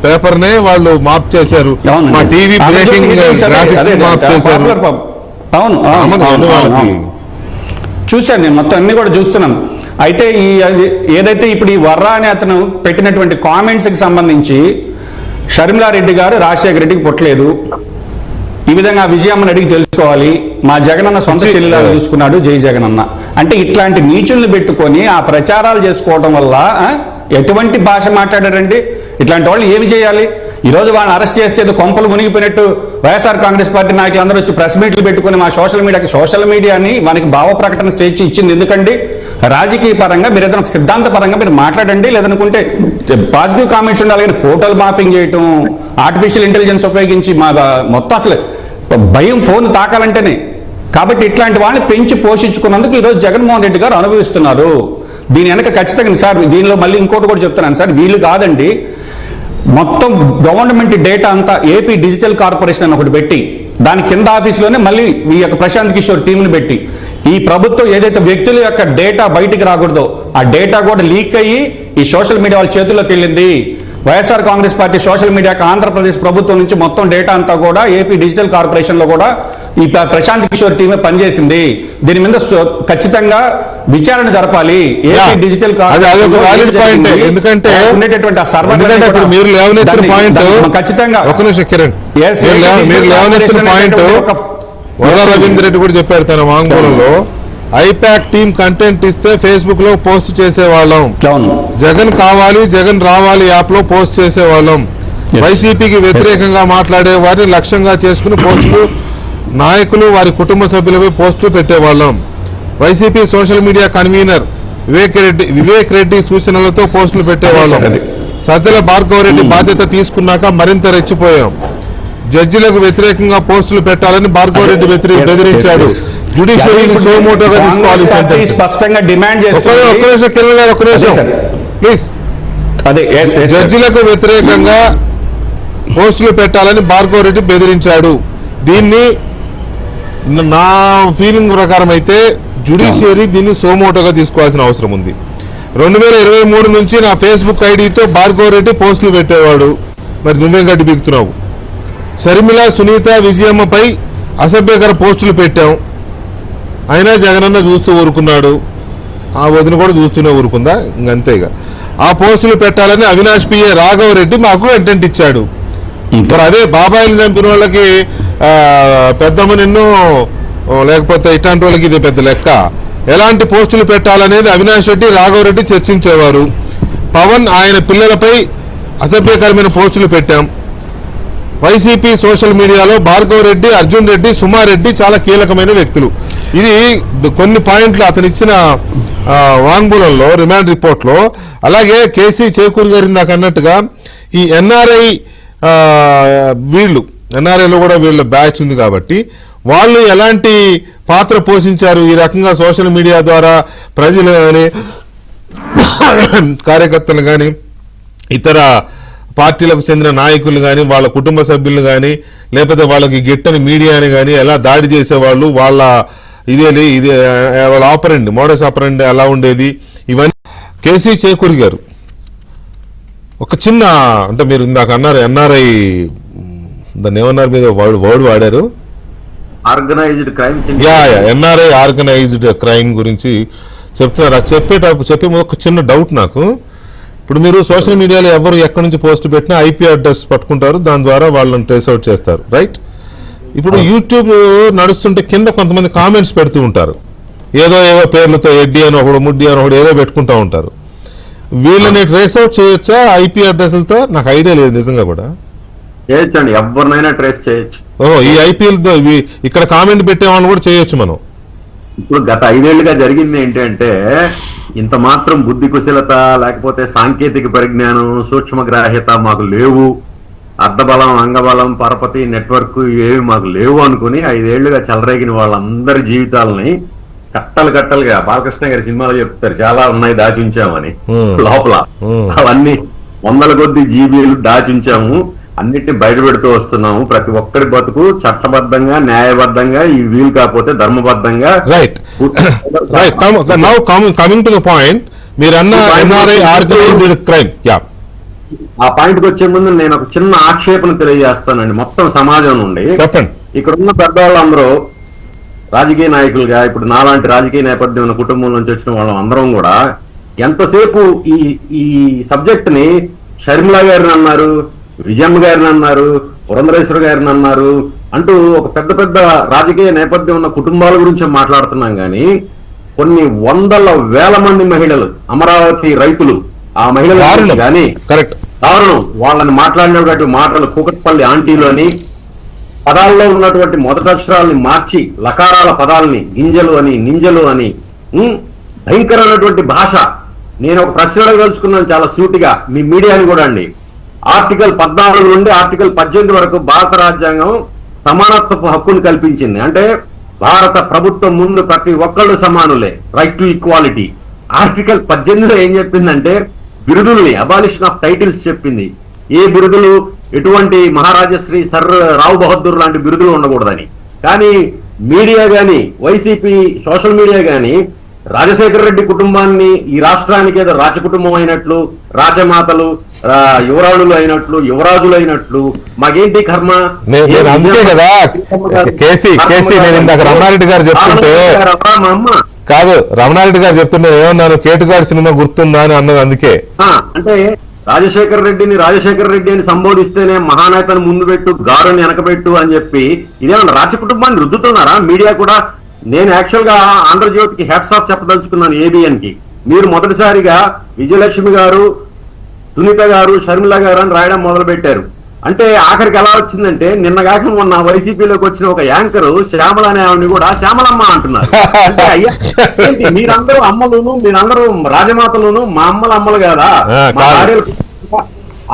పేపర్ నే వాళ్ళు మాఫ్ చేశారు. మా టీవీ బ్రేకింగ్ గ్రాఫిక్స్ మాఫ్ చేశారు. అవును, చూశాను నేను, మొత్తం అన్ని కూడా చూస్తున్నాను. అయితే ఏదైతే ఇప్పుడు ఈ వర్రా అని అతను పెట్టినటువంటి కామెంట్స్ కి సంబంధించి షర్మిలారెడ్డి గారు రాజశేఖర రెడ్డికి పుట్టలేదు, ఈ విధంగా విజయమ్మని అడిగి తెలుసుకోవాలి, మా జగనన్న సొంత చెల్లిలా చూసుకున్నాడు, జై జగనన్న అంటే ఇట్లాంటి నీచుల్ని పెట్టుకొని ఆ ప్రచారాలు చేసుకోవడం వల్ల ఎటువంటి భాష మాట్లాడారండి? ఇట్లాంటి వాళ్ళు ఏమి చేయాలి? ఈ రోజు వాళ్ళని అరెస్ట్ చేస్తే కొంపలు మునిగిపోయినట్టు వైఎస్ఆర్ కాంగ్రెస్ పార్టీ నాయకులు అందరూ వచ్చి ప్రెస్ మీట్లు పెట్టుకుని మా సోషల్ మీడియాని మనకి భావ ప్రకటన స్వేచ్ఛ ఇచ్చింది ఎందుకండి? రాజకీయ పరంగా మీరు ఏదైనా సిద్ధాంత పరంగా మీరు మాట్లాడండి, లేదనుకుంటే పాజిటివ్ కామెంట్స్ ఉండాలి. కానీ ఫోటోలు మాఫింగ్ చేయటం, ఆర్టిఫిషియల్ ఇంటెలిజెన్స్ ఉపయోగించి మొత్తం అసలు భయం ఫోన్ తాకాలంటేనే. కాబట్టి ఇట్లాంటి వాళ్ళని పెంచి పోషించుకున్నందుకు ఈరోజు జగన్మోహన్ రెడ్డి గారు అనుభవిస్తున్నారు. దీని వెనక ఖచ్చితంగా సార్, దీనిలో మళ్ళీ ఇంకోటి కూడా చెప్తున్నాను సార్, వీళ్ళు కాదండి, మొత్తం గవర్నమెంట్ డేటా అంతా ఏపీ డిజిటల్ కార్పొరేషన్ అని ఒకటి పెట్టి దాని కింద ఆఫీసులోనే మళ్ళీ ఈ యొక్క ప్రశాంత్ కిషోర్ టీంని పెట్టి ఈ ప్రభుత్వం ఏదైతే వ్యక్తుల యొక్క డేటా బయటికి రాకూడదో ఆ డేటా కూడా లీక్ అయ్యి ఈ సోషల్ మీడియా వాళ్ళ చేతుల్లోకి వెళ్ళింది. వైఎస్ఆర్ కాంగ్రెస్ పార్టీ సోషల్ మీడియాకి ఆంధ్రప్రదేశ్ ప్రభుత్వం నుంచి మొత్తం డేటా అంతా కూడా ఏపీ డిజిటల్ కార్పొరేషన్ లో కూడా ఈ ప్రశాంత్ కిషోర్ టీమే పనిచేసింది. దీని మీద ఖచ్చితంగా విచారణ జరపాలి. ఏపీ డిజిటల్ ఎందుకంటే ఉండేటటువంటి మీరు లేవనెత్తిన పాయింట్ ఖచ్చితంగా ఒక నిమిషం కిరణ్, మీరు లేవనెత్తిన పాయింట్ వర్రా రవీంద్ర రెడ్డి కూడా చెప్పారు తన వాంగ్మూలంలో. ఐపాక్ టీమ్ కంటెంట్ ఇస్తే ఫేస్బుక్ లో పోస్ట్ చేసేవాళ్ళం, జగన్ కావాలి జగన్ రావాలి యాప్ లో పోస్ట్ చేసేవాళ్ళం, వైసీపీకి వ్యతిరేకంగా మాట్లాడే వారిని లక్ష్యంగా చేసుకుని పోస్టులు నాయకులు వారి సభ్యులపై పోస్టులు పెట్టేవాళ్ళం, YCP social media convener Vivek Reddy సూచనలతో పోస్టులు పెట్టేవాళ్ళం, సజ్జల భార్గవ రెడ్డి బాధ్యత తీసుకున్నాక మరింత రెచ్చిపోయాం, జడ్జిలకు వ్యతిరేకంగా పోస్టులు పెట్టాలని భార్గవ రెడ్డి బెదిరించాడు, జ్యుడిషియరీని సోమోటోగా తీసుకోవాలి, స్పష్టంగా డిమాండ్ ప్లీజ్ జడ్జిలకు వ్యతిరేకంగా పోస్టులు పెట్టాలని భార్గవ రెడ్డి బెదిరించాడు. దీన్ని నా ఫీలింగ్ ప్రకారం అయితే జ్యుడిషియరీ దీన్ని సోమోటోగా తీసుకోవాల్సిన అవసరం ఉంది. 2023 నుంచి నా ఫేస్బుక్ ఐడితో భార్గవ రెడ్డి పోస్టులు పెట్టేవాడు, మరి నువ్వేం గడ్డి బిగుతున్నావు? షర్మిల సునీత విజయమ్మపై అసభ్యకర పోస్టులు పెట్టాం, అయినా జగనన్న చూస్తూ ఊరుకున్నాడు, ఆ వదిన కూడా చూస్తూనే ఊరుకుందా? ఇంకంతే. ఇక ఆ పోస్టులు పెట్టాలని అవినాష్ పిఏ రాఘవ రెడ్డి మాకు కంటెంట్ ఇచ్చాడు. మరి అదే బాబాయిలు చంపిన వాళ్ళకి పెద్దమ్మ నిన్ను, లేకపోతే ఇట్లాంటి వాళ్ళకి ఇది పెద్ద లెక్క. ఎలాంటి పోస్టులు పెట్టాలనేది అవినాష్ రెడ్డి రాఘవ రెడ్డి చర్చించేవారు. పవన్ ఆయన పిల్లలపై అసభ్యకరమైన పోస్టులు పెట్టాం. వైసీపీ సోషల్ మీడియాలో భార్గవ రెడ్డి, అర్జున్ రెడ్డి, సుమారెడ్డి చాలా కీలకమైన వ్యక్తులు. ఇది కొన్ని పాయింట్లు అతను ఇచ్చిన వాంగ్మూలంలో, రిమాండ్ రిపోర్ట్లో. అలాగే కేసీ చేకూరి గారి దాకా అన్నట్టుగా ఈ ఎన్ఆర్ఐ ఎన్ఆర్ఐలో కూడా వీళ్ళ బ్యాచ్ ఉంది కాబట్టి వాళ్ళు ఎలాంటి పాత్ర పోషించారు ఈ రకంగా సోషల్ మీడియా ద్వారా ప్రజలు కానీ కార్యకర్తలు కానీ ఇతర పార్టీలకు చెందిన నాయకులు కానీ వాళ్ళ కుటుంబ సభ్యులు కానీ లేకపోతే వాళ్ళకి గిట్టని మీడియాని కానీ ఎలా దాడి చేసేవాళ్ళు, వాళ్ళ వాళ్ళ ఆపరెండ్ మోడస్ ఆపరెండ్ ఎలా ఉండేది, ఇవన్నీ. కేసీ చేకూరి గారు ఒక చిన్న, అంటే మీరు ఇందాక అన్నారు ఎన్ఆర్ఐ, దాన్ని ఏమన్నారు మీద వర్డ్ వాడారు, organised crime, NRI organised crime గురించి చెప్తున్నారు. అది చెప్పే ఒక చిన్న డౌట్ నాకు. ఇప్పుడు మీరు సోషల్ మీడియాలో ఎవరు ఎక్కడి నుంచి పోస్ట్ పెట్టినా ఐపీ అడ్రస్ పట్టుకుంటారు, దాని ద్వారా వాళ్ళని ట్రేస్ అవుట్ చేస్తారు, రైట్? ఇప్పుడు యూట్యూబ్ నడుస్తుంటే కింద కొంతమంది కామెంట్స్ పెడుతూ ఉంటారు, ఏదో పేర్లతో ఎడ్డి అని ఒకడు, ముడ్డి అని ఒకడు ఏదో పెట్టుకుంటా ఉంటారు. వీళ్ళని ట్రేస్ అవుట్ చేయొచ్చా ఐపీ అడ్రస్లతో? నాకు ఐడియా లేదు నిజంగా కూడా. చేయొచ్చండి, ఎవరినైనా ట్రేస్ చేయొచ్చు. ఈ ఐపీఎల్తో ఇక్కడ కామెంట్ పెట్టే వాళ్ళని కూడా చేయొచ్చు మనం. ఇప్పుడు గత 5 ఏళ్లుగా జరిగింది ఏంటంటే ఇంత మాత్రం బుద్ధి కుశలత లేకపోతే సాంకేతిక పరిజ్ఞానం సూక్ష్మగ్రాహ్యత మాకు లేవు, అర్ధబలం అంగబలం పరపతి నెట్వర్క్ ఏవి మాకు లేవు అనుకుని 5 ఏళ్లుగా చెలరేగిన వాళ్ళందరి జీవితాలని కట్టలు కట్టలుగా బాలకృష్ణ గారి సినిమాలో చెప్తారు చాలా ఉన్నాయి దాచుంచామని లోపల అవన్నీ 100 కొద్ది జీబీలు దాచుంచాము, అన్నిటిని బయట పెడుతూ వస్తున్నాము. ప్రతి ఒక్కరి బతుకు చట్టబద్ధంగా న్యాయబద్ధంగా ఈ వీలు కాకపోతే ధర్మబద్ధంగా right now coming to the point, మీరు అన్న ఎన్ఆర్ఐ ఆర్గనైజ్డ్ క్రైమ్, యా ఆ పాయింట్కి వచ్చే ముందు నేను ఒక చిన్న ఆక్షేపణ తెలియజేస్తానండి. మొత్తం సమాజం నుండి చెప్పండి. ఇక్కడ ఉన్న పెద్దవాళ్ళందరూ రాజకీయ నాయకులుగా ఇప్పుడు నాలాంటి రాజకీయ నేపథ్యం ఉన్న కుటుంబం నుంచి వచ్చిన వాళ్ళం అందరం కూడా ఎంతసేపు ఈ సబ్జెక్ట్ ని షర్మిల గారిని అన్నారు, విజయమ్మ గారిని అన్నారు, పురంధరేశ్వర గారిని అన్నారు అంటూ ఒక పెద్ద పెద్ద రాజకీయ నేపథ్యం ఉన్న కుటుంబాల గురించి మాట్లాడుతున్నాం కానీ కొన్ని వందల వేల మంది మహిళలు, అమరావతి రైతులు, ఆ మహిళలు కానీ కరెక్ట్ దారుణం వాళ్ళని మాట్లాడినటువంటి మాటలు కూకట్పల్లి ఆంటీలు అని పదాల్లో ఉన్నటువంటి మొదటక్షరాలని మార్చి లకారాల పదాలని గింజలు అని నింజలు అని భయంకరమైనటువంటి భాష. నేను ఒక ప్రశ్న అడగదలుచుకున్నాను చాలా సూటిగా మీ మీడియాని కూడా అండి. ఆర్టికల్ 14 నుండి ఆర్టికల్ 18 వరకు భారత రాజ్యాంగం సమానత్వపు హక్కును కల్పించింది. అంటే భారత ప్రభుత్వం ముందు ప్రతి ఒక్కళ్ళు సమానులే, రైట్ టు ఈక్వాలిటీ. ఆర్టికల్ 18లో ఏం చెప్పిందంటే బిరుదుల్ని అబాలిషన్ ఆఫ్ టైటిల్స్ చెప్పింది. ఏ బిరుదులు ఎటువంటి మహారాజశ్రీ సర్ రావు బహదూర్ లాంటి బిరుదులు ఉండకూడదని. కానీ మీడియా గాని వైసీపీ సోషల్ మీడియా గాని రాజశేఖర రెడ్డి కుటుంబాన్ని ఈ రాష్ట్రానికి ఏదో రాజకుటుంబం అయినట్లు, రాజమాతలు యువరాణులు అయినట్లు, యువరాజులు అయినట్లు మాకేంటి కర్మ. అందుకే కదా కేసీ నేను ఇందాక రమణారెడ్డి గారు చెప్తుంటే మా అమ్మ కాదు, రమణారెడ్డి గారు చెప్తుంటే ఏమన్నాను, కేటుగాడి సినిమా గుర్తుందా అని అన్నది. అందుకే అంటే రాజశేఖర రెడ్డి అని సంబోధిస్తేనే మహానాయకుని ముందు పెట్టు, గారుని వెనకబెట్టు అని చెప్పి ఇదేమన్నా రాజకుటుంబాన్ని రుద్దుతున్నారా మీడియా కూడా? నేను యాక్చువల్ గా ఆంధ్రజ్యోతికి హ్యాట్స్ ఆఫ్ చెప్పదలుచుకున్నాను, ఏబిఎన్ కి. మీరు మొదటిసారిగా విజయలక్ష్మి గారు, సునీత గారు, షర్మిల గారు అని రాయడం మొదలు పెట్టారు. అంటే ఆఖరికి ఎలా వచ్చిందంటే నిన్నగాక మొన్న వైసీపీలోకి వచ్చిన ఒక యాంకర్ శ్యామల అనే ఆవిడని కూడా శ్యామలమ్మ అంటున్నారు. అంటే అయ్యా మీరందరూ అమ్మలును, మీరందరూ రాజమాతలును, మా అమ్మల అమ్మలు కాదా? మా భార్యలు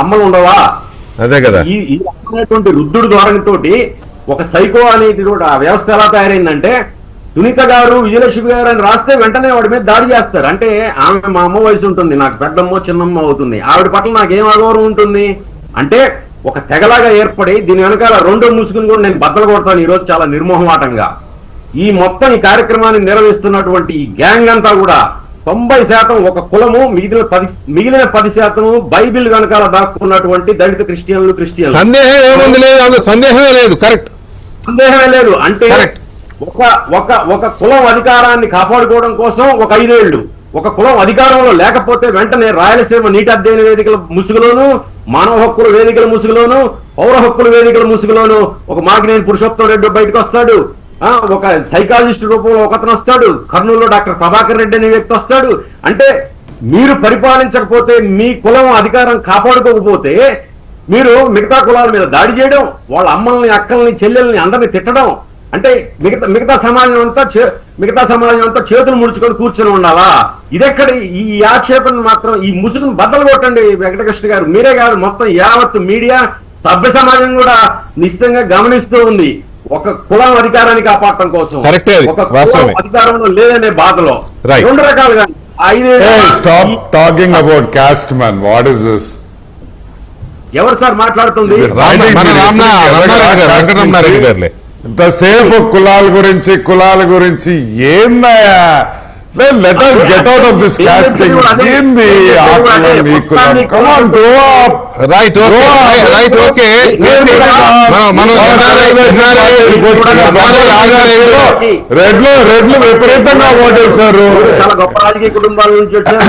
అమ్మలు ఉండవా? అదే కదా. ఈ అమ్మనేటువంటి రుద్దుడు ధోరణితోటి ఒక సైకో అనేది కూడా వ్యవస్థ ఎలా తయారైందంటే సునీత గారు, విజయలక్ష్మి గారు అని రాస్తే వెంటనే వాడి మీద దాడి చేస్తారు. అంటే ఆమె మా అమ్మ వయసు ఉంటుంది, నాకు పెద్దమ్మో చిన్నమ్మ అవుతుంది, ఆవిడ పట్ల నాకేం అగౌరవం ఉంటుంది అంటే ఒక తెగలాగా ఏర్పడి దీని వెనకాల 2 ముసుగుని కూడా నేను బద్దలు కొడతాను ఈ రోజు చాలా నిర్మోహమాటంగా. ఈ మొత్తం ఈ కార్యక్రమాన్ని నిర్వహిస్తున్నటువంటి ఈ గ్యాంగ్ అంతా కూడా 90% ఒక కులము, మిగిలిన 10% బైబిల్ వెనకాల దాక్కున్నటువంటి దళిత క్రిస్టియన్లు. సందేహమే లేదు. కరెక్ట్, సందేహమే లేదు. అంటే ఒక కులం అధికారాన్ని కాపాడుకోవడం కోసం ఒక 5 ఏళ్లు, ఒక కులం అధికారంలో లేకపోతే వెంటనే రాయలసీమ నీటి అధ్యయన వేదికల ముసుగులోను, మానవ హక్కుల వేదికల ముసుగులోను, పౌర హక్కుల వేదికల ముసుగులోను ఒక మాగినేని పురుషోత్తం రెడ్డి బయటకు వస్తాడు, ఒక సైకాలజిస్ట్ రూపంలో ఒకతను వస్తాడు, కర్నూలులో డాక్టర్ ప్రభాకర్ రెడ్డి అనే వ్యక్తి వస్తాడు. అంటే మీరు పరిపాలించకపోతే, మీ కులం అధికారం కాపాడుకోకపోతే మీరు మిగతా కులాల మీద దాడి చేయడం, వాళ్ళ అమ్మల్ని, అక్కల్ని, చెల్లెల్ని అందరినీ తిట్టడం, అంటే మిగతా సమాజం అంతా చేతులు ముడుచుకొని కూర్చొని ఉండాలా? ఇదెక్కడ ఈ ఆక్షేపణ మాత్రం ఈ ముసుగును బద్దలు కొట్టండి వెంకటకృష్ణ గారు, మీరే కాదు మొత్తం యావత్ మీడియా సభ్య సమాజం కూడా నిశ్చితంగా గమనిస్తూ ఉంది. ఒక కులం అధికారాన్ని కాపాడటం కోసం, ఒక కులం అధికారంలో లేదనే బాధలో 2 రకాలుగా 5 stop talking about cost man. What is this? ఎవరు సార్ మాట్లాడుతుంది? వెంకటరమణారెడ్డి గారులే. ఇంతసేపు కులాల గురించి ఏందయ్యా? Let us get out of this casting. ఏంది రైట్ ఓకే. రెడ్లు విపరీతంగా ఓటేశారు. చాలా గొప్ప రాజకీయ కుటుంబాల నుంచి వచ్చారు.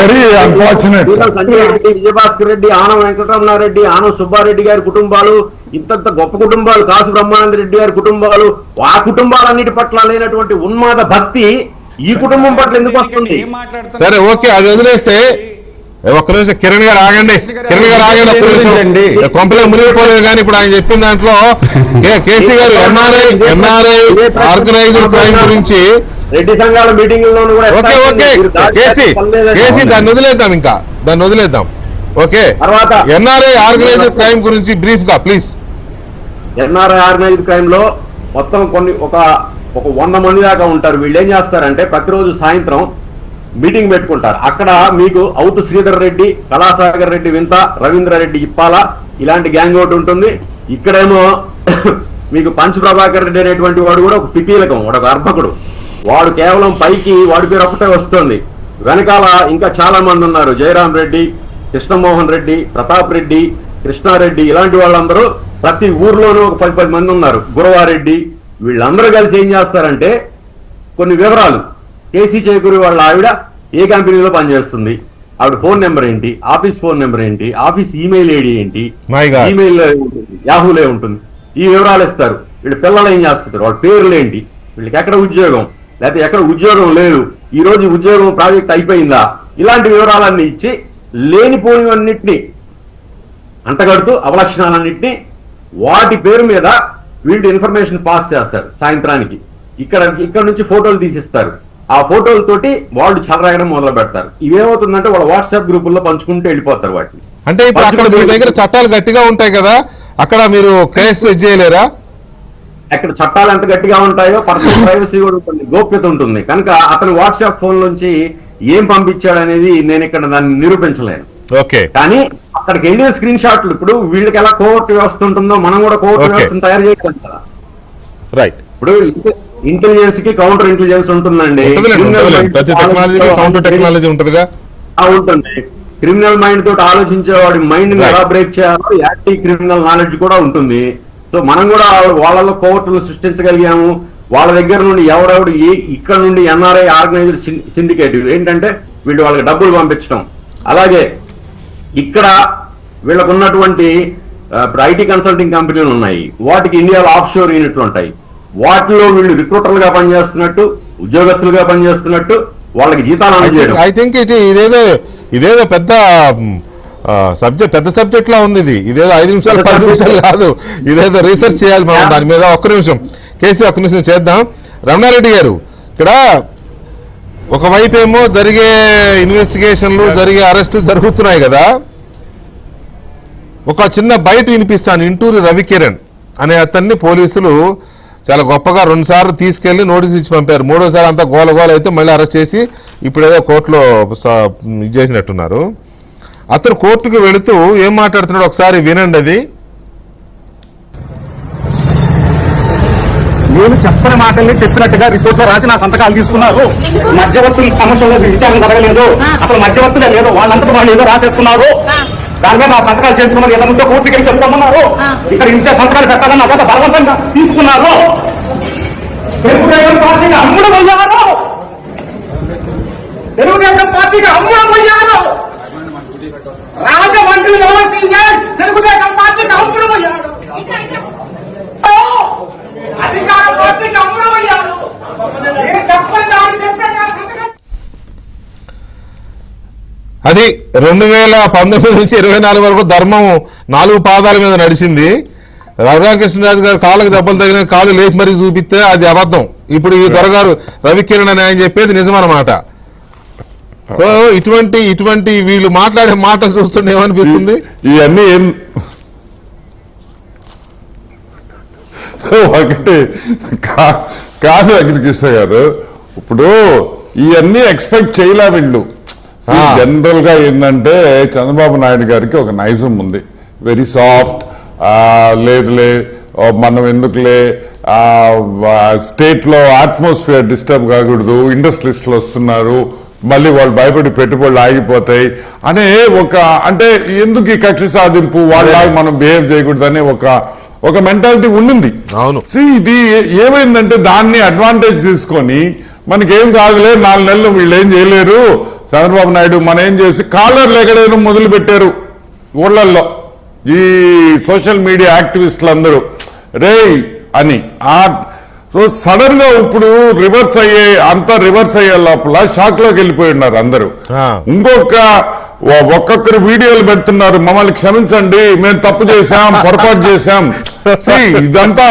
Very unfortunate. సంజయ్ రెడ్డి, విజయభాస్కర్ రెడ్డి, ఆనం వెంకటరమణారెడ్డి, ఆనం సుబ్బారెడ్డి గారి కుటుంబాలు, ఇంత గొప్ప కుటుంబాలు, కాసు బ్రహ్మానంద రెడ్డి గారి కుటుంబాలు, ఆ కుటుంబాలన్నిటి పట్ల లేనటువంటి ఉన్మాద భక్తి ఈ కుటుంబం పట్ల ఎందుకు వస్తుంది? సరే ఓకే, అది వదిలేస్తే ఒక్క నిమిషం కిరణ్ గారు ఆగండి. ఒక్క నిమిషం, కొంపలే మునిగిపోలేదు. కానీ ఇప్పుడు ఆయన చెప్పిన దాంట్లో కేసీ గారు ఎన్ఆర్ఐ ఆర్గనైజ్డ్ క్రైమ్ గురించి రెడ్డి సంఘాల మీటింగుల్లోనూ కూడా ఓకే ఓకే మీరు దాడి కేసీ పనిలేదని. కేసీ దాన్ని వదిలేద్దాం, ఇంకా దాన్ని వదిలేద్దాం. ఓకే, తర్వాత ఎన్ఆర్ఐ ఆర్గనైజ్డ్ క్రైమ్ గురించి బ్రీఫ్ గా ప్లీజ్. ఎన్ఆర్ఐ ఆర్గనైజ్డ్ క్రైమ్ లో మొత్తం ఒక 100 మంది దాకా ఉంటారు. వీళ్ళు ఏం చేస్తారంటే ప్రతిరోజు సాయంత్రం మీటింగ్ పెట్టుకుంటారు. అక్కడ మీకు అవుతు శ్రీధర్ రెడ్డి, కళాసాగర్ రెడ్డి వింత, రవీంద్ర రెడ్డి ఇప్పాల ఇలాంటి గ్యాంగ్ ఒకటి ఉంటుంది. ఇక్కడేమో మీకు పంచ్ ప్రభాకర్ రెడ్డి అనేటువంటి వాడు కూడా ఒక పిపీలకం, వాడు ఒక అర్భకుడు. వాడు కేవలం పైకి వాడి పేరు ఒకటే వస్తుంది, వెనకాల ఇంకా చాలా మంది ఉన్నారు. జయరాం రెడ్డి, కృష్ణమోహన్ రెడ్డి, ప్రతాప్ రెడ్డి, కృష్ణారెడ్డి ఇలాంటి వాళ్ళందరూ ప్రతి ఊర్లోనూ ఒక 10 మంది ఉన్నారు. గురవారెడ్డి వీళ్ళందరూ కలిసి ఏం చేస్తారంటే కొన్ని వివరాలు, కేసీ చేకూరి వాళ్ళ ఆవిడ ఏ కంపెనీలో పనిచేస్తుంది, ఆవిడ ఫోన్ నెంబర్ ఏంటి, ఆఫీస్ ఫోన్ నెంబర్ ఏంటి, ఆఫీస్ ఈమెయిల్ ఐడి ఏంటి, My God. ఈమెయిల్ యాహూలే ఉంటుంది, ఈ వివరాలు ఇస్తారు. వీళ్ళ పిల్లలు ఏం చేస్తారు, వాళ్ళ పేర్లు ఏంటి, వీళ్ళకి ఎక్కడ ఉద్యోగం, లేకపోతే ఎక్కడ ఉద్యోగం లేదు, ఈ రోజు ఉద్యోగం ప్రాజెక్ట్ అయిపోయిందా, ఇలాంటి వివరాలన్నీ ఇచ్చి లేనిపోయినన్నింటినీ అంటగడుతూ అవలక్షణాలన్నింటినీ వాటి పేరు మీద వీళ్ళు ఇన్ఫర్మేషన్ పాస్ చేస్తారు. సాయంత్రానికి ఇక్కడ నుంచి ఫోటోలు తీసిస్తారు. ఆ ఫోటోలతోటి వాళ్ళు చెలరాగడం మొదలు పెడతారు. ఇవేమవుతుందంటే వాళ్ళ వాట్సాప్ గ్రూపుల్లో పంచుకుంటూ వెళ్ళిపోతారు వాటిని. అంటే ఇప్పుడు అక్కడ మీ దగ్గర చట్టాలు గట్టిగా ఉంటాయి కదా, అక్కడ మీరు కేసు చేయలేరా? అక్కడ చట్టాలు ఎంత గట్టిగా ఉంటాయో పర్సనల్ ప్రైవసీ కూడా ఉంటుంది, గోప్యత ఉంటుంది. కనుక అతను వాట్సాప్ ఫోన్ నుంచి ఏం పంపించాడు అనేది నేను ఇక్కడ దాన్ని నిరూపించలేను. ఓకే, కానీ అక్కడికి వెళ్ళిన స్క్రీన్ షాట్లు ఇప్పుడు వీళ్ళకి ఎలా కోవర్ట్ వ్యవస్థ ఉంటుందో మనం కూడా కోవర్ట్ Okay. వ్యవస్థను తయారు చేయగలం కదా. రైట్. ఇప్పుడు ఇంటెలిజెన్స్ కి కౌంటర్ ఇంటెలిజెన్స్ ఉంటుందండి. ప్రతి టెక్నాలజీకి కౌంటర్ టెక్నాలజీ ఉంటుందిగా. ఉంటుంది. క్రిమినల్ మైండ్ తోటి ఆలోచించే వాడి మైండ్ ని ఎలా బ్రేక్ చేయాలో యాక్టివ్ క్రిమినల్ నాలెడ్జ్ కూడా ఉంటుంది. సో మనం కూడా వాళ్ళలో కోవర్టులు సృష్టించగలిగాము. వాళ్ళ దగ్గర నుండి ఎవరెవడు ఇక్కడ నుండి ఎన్ఆర్ఐ ఆర్గనైజ్డ్ సిండికేట్ ఏంటంటే వీళ్ళు వాళ్ళకి డబ్బులు పంపించడం. అలాగే ఇక్కడ వీళ్ళకు ఉన్నటువంటి ఐటీ కన్సల్టింగ్ కంపెనీలు ఉన్నాయి, వాటికి ఇండియాలో ఆఫ్ షోర్ యూనిట్లు ఉంటాయి. వాటిలో వీళ్ళు రిక్రూటర్లుగా పనిచేస్తున్నట్టు, ఉద్యోగస్తులుగా పనిచేస్తున్నట్టు వాళ్ళకి జీతాలు అందజేయడం. ఐ థింక్ ఇదేదో పెద్ద సబ్జెక్ట్ లా ఉంది. ఇదేదో 5 నిమిషాలు 10 నిమిషాలు కాదు, ఇదేదో రీసెర్చ్ చేయాలి మనం దాని మీద. ఒక్క నిమిషం కేసీ, ఒక్క నిమిషం చేద్దాం. రమణారెడ్డి గారు, ఇక్కడ ఒకవైపు ఏమో జరిగే ఇన్వెస్టిగేషన్లు, జరిగే అరెస్టులు జరుగుతున్నాయి కదా. ఒక చిన్న బయట వినిపిస్తాను. ఇంటూరి రవికిరణ్ అనే అతన్ని పోలీసులు చాలా గొప్పగా 2 సార్లు తీసుకెళ్లి నోటీస్ ఇచ్చి పంపారు. 3వసారి అంతా గోల అయితే మళ్ళీ అరెస్ట్ చేసి ఇప్పుడేదో కోర్టులో ఇది చేసినట్టున్నారు. అతను కోర్టుకు వెళుతూ ఏం మాట్లాడుతున్నాడు ఒకసారి వినండి. అది నేను చెప్పని మాటల్ని చెప్పినట్టుగా రిపోర్ట్ లో రాసి నా సంతకాలు తీసుకున్నారు. మధ్యవర్తుల సమస్యలో విచారణ జరగలేదు, అసలు మధ్యవర్తులే లేదు, వాళ్ళంతా వాళ్ళు ఏదో రాసేసుకున్నారు. దాని మీద నా సంతకాలు చేసుకున్నారు. ఏదో ముందు కోర్టుకి వెళ్ళి చెప్తామన్నారు. ఇక్కడ ఇంతే సంతకాలు పెట్టాలని నా బలవంతంగా తీసుకున్నారు. తెలుగుదేశం పార్టీకి అమ్ముడు పోయారు, తెలుగుదేశం పార్టీకి అమ్ముడు పోయారు. రాజమండ్రి తెలుగుదేశం పార్టీకి అమ్ముడు పోయాడు, అధికార పార్టీకి అమ్ముడు పోయాడు. అది 2019 నుంచి 24 వరకు ధర్మం 4 పాదాల మీద నడిచింది. రఘురామకృష్ణరాజు గారు కాళ్ళకు దెబ్బలు తగిన కాళ్ళు లేపి మరీ చూపిస్తే అది అబద్ధం. ఇప్పుడు ఈ దొరగారు రవికిరణ్ అని ఆయన చెప్పేది నిజమన్నమాట. సో ఇటువంటి వీళ్ళు మాట్లాడే మాటలు చూస్తుంటే ఏమనిపిస్తుంది? ఇవన్నీ ఒకటి కాదు వెంకటకృష్ణ గారు, ఇప్పుడు ఇవన్నీ ఎక్స్పెక్ట్ చేయలే వీళ్ళు. జనరల్ గా ఏంటంటే చంద్రబాబు నాయుడు గారికి ఒక నైజం ఉంది, వెరీ సాఫ్ట్. లేదులే మనం ఎందుకులే స్టేట్ లో అట్మాస్ఫియర్ డిస్టర్బ్ కాకూడదు, ఇండస్ట్రీస్లో వస్తున్నారు, మళ్ళీ వాళ్ళు భయపడి పెట్టుబడులు ఆగిపోతాయి అనే అంటే ఎందుకు ఈ కక్ష సాధింపు, వాళ్ళలాగా మనం బిహేవ్ చేయకూడదు అనే ఒక మెంటాలిటీ ఉండింది. అవును. ఇది ఏమైందంటే దాన్ని అడ్వాంటేజ్ తీసుకొని మనకేం కాదులే 4 నెలలు వీళ్ళు ఏం చేయలేరు చంద్రబాబు నాయుడు మనం ఏం చేసి కాలర్లు ఎక్కడైనా మొదలు పెట్టారు ఊళ్ళల్లో ఈ సోషల్ మీడియా యాక్టివిస్టులు అందరూ రే అని. సో సడన్ గా ఇప్పుడు రివర్స్ అయ్యే లోపల షాక్ లోకి వెళ్ళిపోయి ఉన్నారు అందరూ. ఇంకొక ఒక్కొక్కరు వీడియోలు పెడుతున్నారు, మమ్మల్ని క్షమించండి మేము తప్పు చేశాం, పొరపాటు చేశాం. ఇదంతా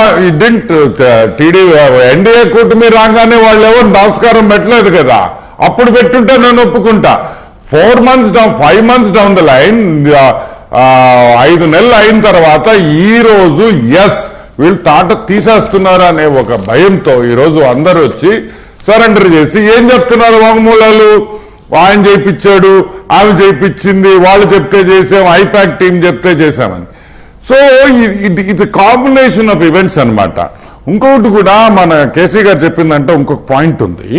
ఎన్డీఏ కూటమి రాగానే వాళ్ళు ఎవరు నమస్కారం పెట్టలేదు కదా, అప్పుడు పెట్టుంటే నేను ఒప్పుకుంటా. 4 months down 5 months down the line 5 నెలలు అయిన తర్వాత ఈ రోజు వీళ్ళు తాట తీసేస్తున్నారు అనే ఒక భయంతో ఈరోజు అందరూ వచ్చి సరెండర్ చేసి ఏం చెప్తున్నారు వాంగ్మూలాలు, ఆయన చేయించాడు, ఆమె చేయించింది, వాళ్ళు చెప్తే చేసాం, ఐపాక్ టీం చెప్తే చేసామని. సో ఇది కాంబినేషన్ ఆఫ్ ఈవెంట్స్ అన్నమాట. ఇంకొకటి కూడా మన కేసీ గారు చెప్పిందంటే ఇంకొక పాయింట్ ఉంది.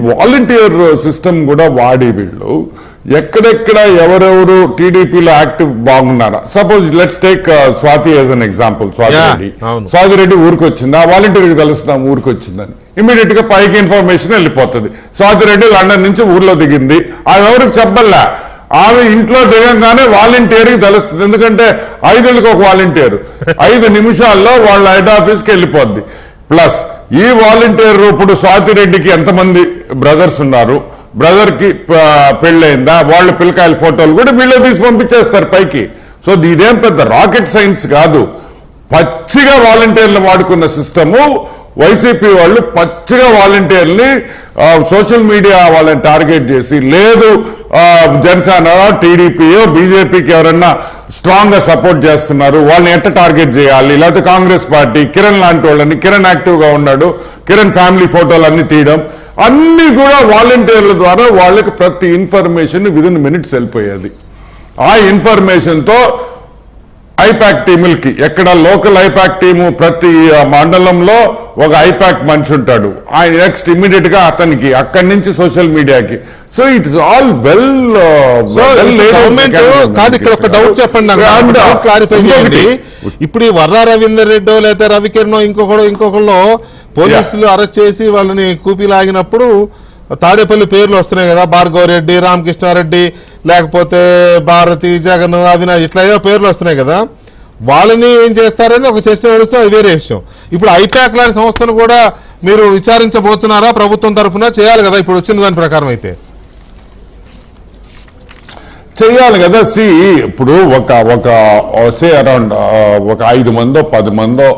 వాలంటీర్ సిస్టమ్ కూడా వాడి వీళ్ళు ఎక్కడెక్కడ ఎవరెవరు టీడీపీలో యాక్టివ్ బాగున్నారా. Suppose let's take Swathi as an example. Swathi Reddy ఊరికి వచ్చింది, ఆ వాలంటీర్కి తెలుస్తున్నాం ఊరికి వచ్చిందని, ఇమీడియట్ గా పైకి ఇన్ఫర్మేషన్ వెళ్ళిపోతుంది. స్వాతి రెడ్డి లండన్ నుంచి ఊర్లో దిగింది, ఆమె ఎవరికి చెప్పల్లా, ఆమె ఇంట్లో దిగంగానే వాలంటీర్కి తెలుస్తుంది. ఎందుకంటే 5 ఏళ్ళకి ఒక వాలంటీర్ 5 నిమిషాల్లో వాళ్ళ హెడ్ ఆఫీస్కి వెళ్ళిపోద్ది. ప్లస్ ఈ వాలంటీర్ ఇప్పుడు స్వాతి రెడ్డికి ఎంతమంది బ్రదర్స్ ఉన్నారు, బ్రదర్ కి పెళ్ళయిందా, వాళ్ళ పిల్లకాయల ఫోటోలు కూడా వీళ్ళు తీసి పంపించేస్తారు పైకి. సో ఇదేం పెద్ద రాకెట్ సైన్స్ కాదు. పచ్చిగా వాలంటీర్లు వాడుకున్న సిస్టము. వైసీపీ వాళ్ళు పచ్చిగా వాలంటీర్ని సోషల్ మీడియా వాళ్ళని టార్గెట్ చేసి, లేదు జనసేన టీడీపీయో బీజేపీకి ఎవరన్నా స్ట్రాంగ్ గా సపోర్ట్ చేస్తున్నారు, వాళ్ళని ఎట్ట టార్గెట్ చేయాలి, లేకపోతే కాంగ్రెస్ పార్టీ కిరణ్ లాంటి వాళ్ళని, కిరణ్ యాక్టివ్ గా ఉన్నాడు, కిరణ్ ఫ్యామిలీ ఫోటోలు అన్ని తీయడం, అన్ని కూడా వాలంటీర్ల ద్వారా వాళ్ళకి ప్రతి ఇన్ఫర్మేషన్ విదిన్ మినిట్స్ వెళ్ళిపోయేది. ఆ ఇన్ఫర్మేషన్ తో ఐపాక్ టీములకి, ఎక్కడ లోకల్ ఐపాక్ టీము ప్రతి మండలంలో ఒక ఐపాక్ మనిషి ఉంటాడు, ఆయన నెక్స్ట్ ఇమ్మీడియట్ గా అతనికి అక్కడి నుంచి సోషల్ మీడియాకి. సో ఇట్స్ ఆల్ వెల్ కాదు. ఇక్కడ ఒక డౌట్ చెప్పండి, క్లారిఫై చేయండి. ఇప్పుడు ఈ వర్రా రవీందర్ రెడ్డో లేదా రవికిరణో ఇంకొకళ్ళు పోలీసులు అరెస్ట్ చేసి వాళ్ళని కూపీ లాగినప్పుడు తాడేపల్లి పేర్లు వస్తున్నాయి కదా, భార్గవ్ రెడ్డి, రామకృష్ణారెడ్డి, లేకపోతే భారతి, జగన్, అవినాష్, ఇట్లా ఏవో పేర్లు వస్తున్నాయి కదా, వాళ్ళని ఏం చేస్తారని ఒక చర్చ నడుస్తుంది, అది వేరే విషయం. ఇప్పుడు ఐపాక్ లాంటి సంస్థను కూడా మీరు విచారించబోతున్నారా ప్రభుత్వం తరఫున? చేయాలి కదా ఇప్పుడు వచ్చిన దాని ప్రకారం అయితే చెయ్యాలి కదా. ఇప్పుడు అరౌండ్ ఒక 5 మందో 10 మందో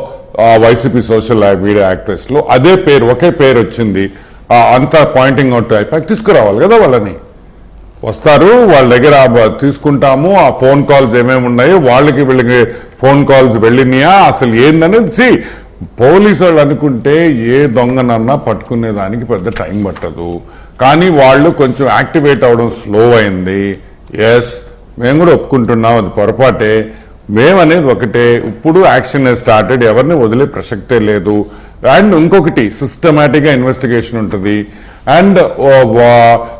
వైసీపీ సోషల్ మీడియా యాక్టర్స్ లో అదే పేరు, ఒకే పేరు వచ్చింది, అంతా పాయింటింగ్ అవుట్ ఐపాక్ తీసుకురావాలి కదా. వాళ్ళని వస్తారు, వాళ్ళ దగ్గర తీసుకుంటాము, ఆ ఫోన్ కాల్స్ ఏమేమి ఉన్నాయో, వాళ్ళకి వీళ్ళకి ఫోన్ కాల్స్ వెళ్ళినాయా, అసలు ఏందనేది. పోలీసు వాళ్ళు అనుకుంటే ఏ దొంగనన్నా పట్టుకునే దానికి పెద్ద టైం పట్టదు, కానీ వాళ్ళు కొంచెం యాక్టివేట్ అవడం స్లో అయింది. మేము కూడా ఒప్పుకుంటున్నాం, అది పొరపాటే. మేమనేది ఒకటే, ఇప్పుడు యాక్షన్ స్టార్టెడ్, ఎవరిని వదిలే ప్రసక్తే లేదు. అండ్ ఇంకొకటి సిస్టమేటిక్ గా ఇన్వెస్టిగేషన్ ఉంటుంది. అండ్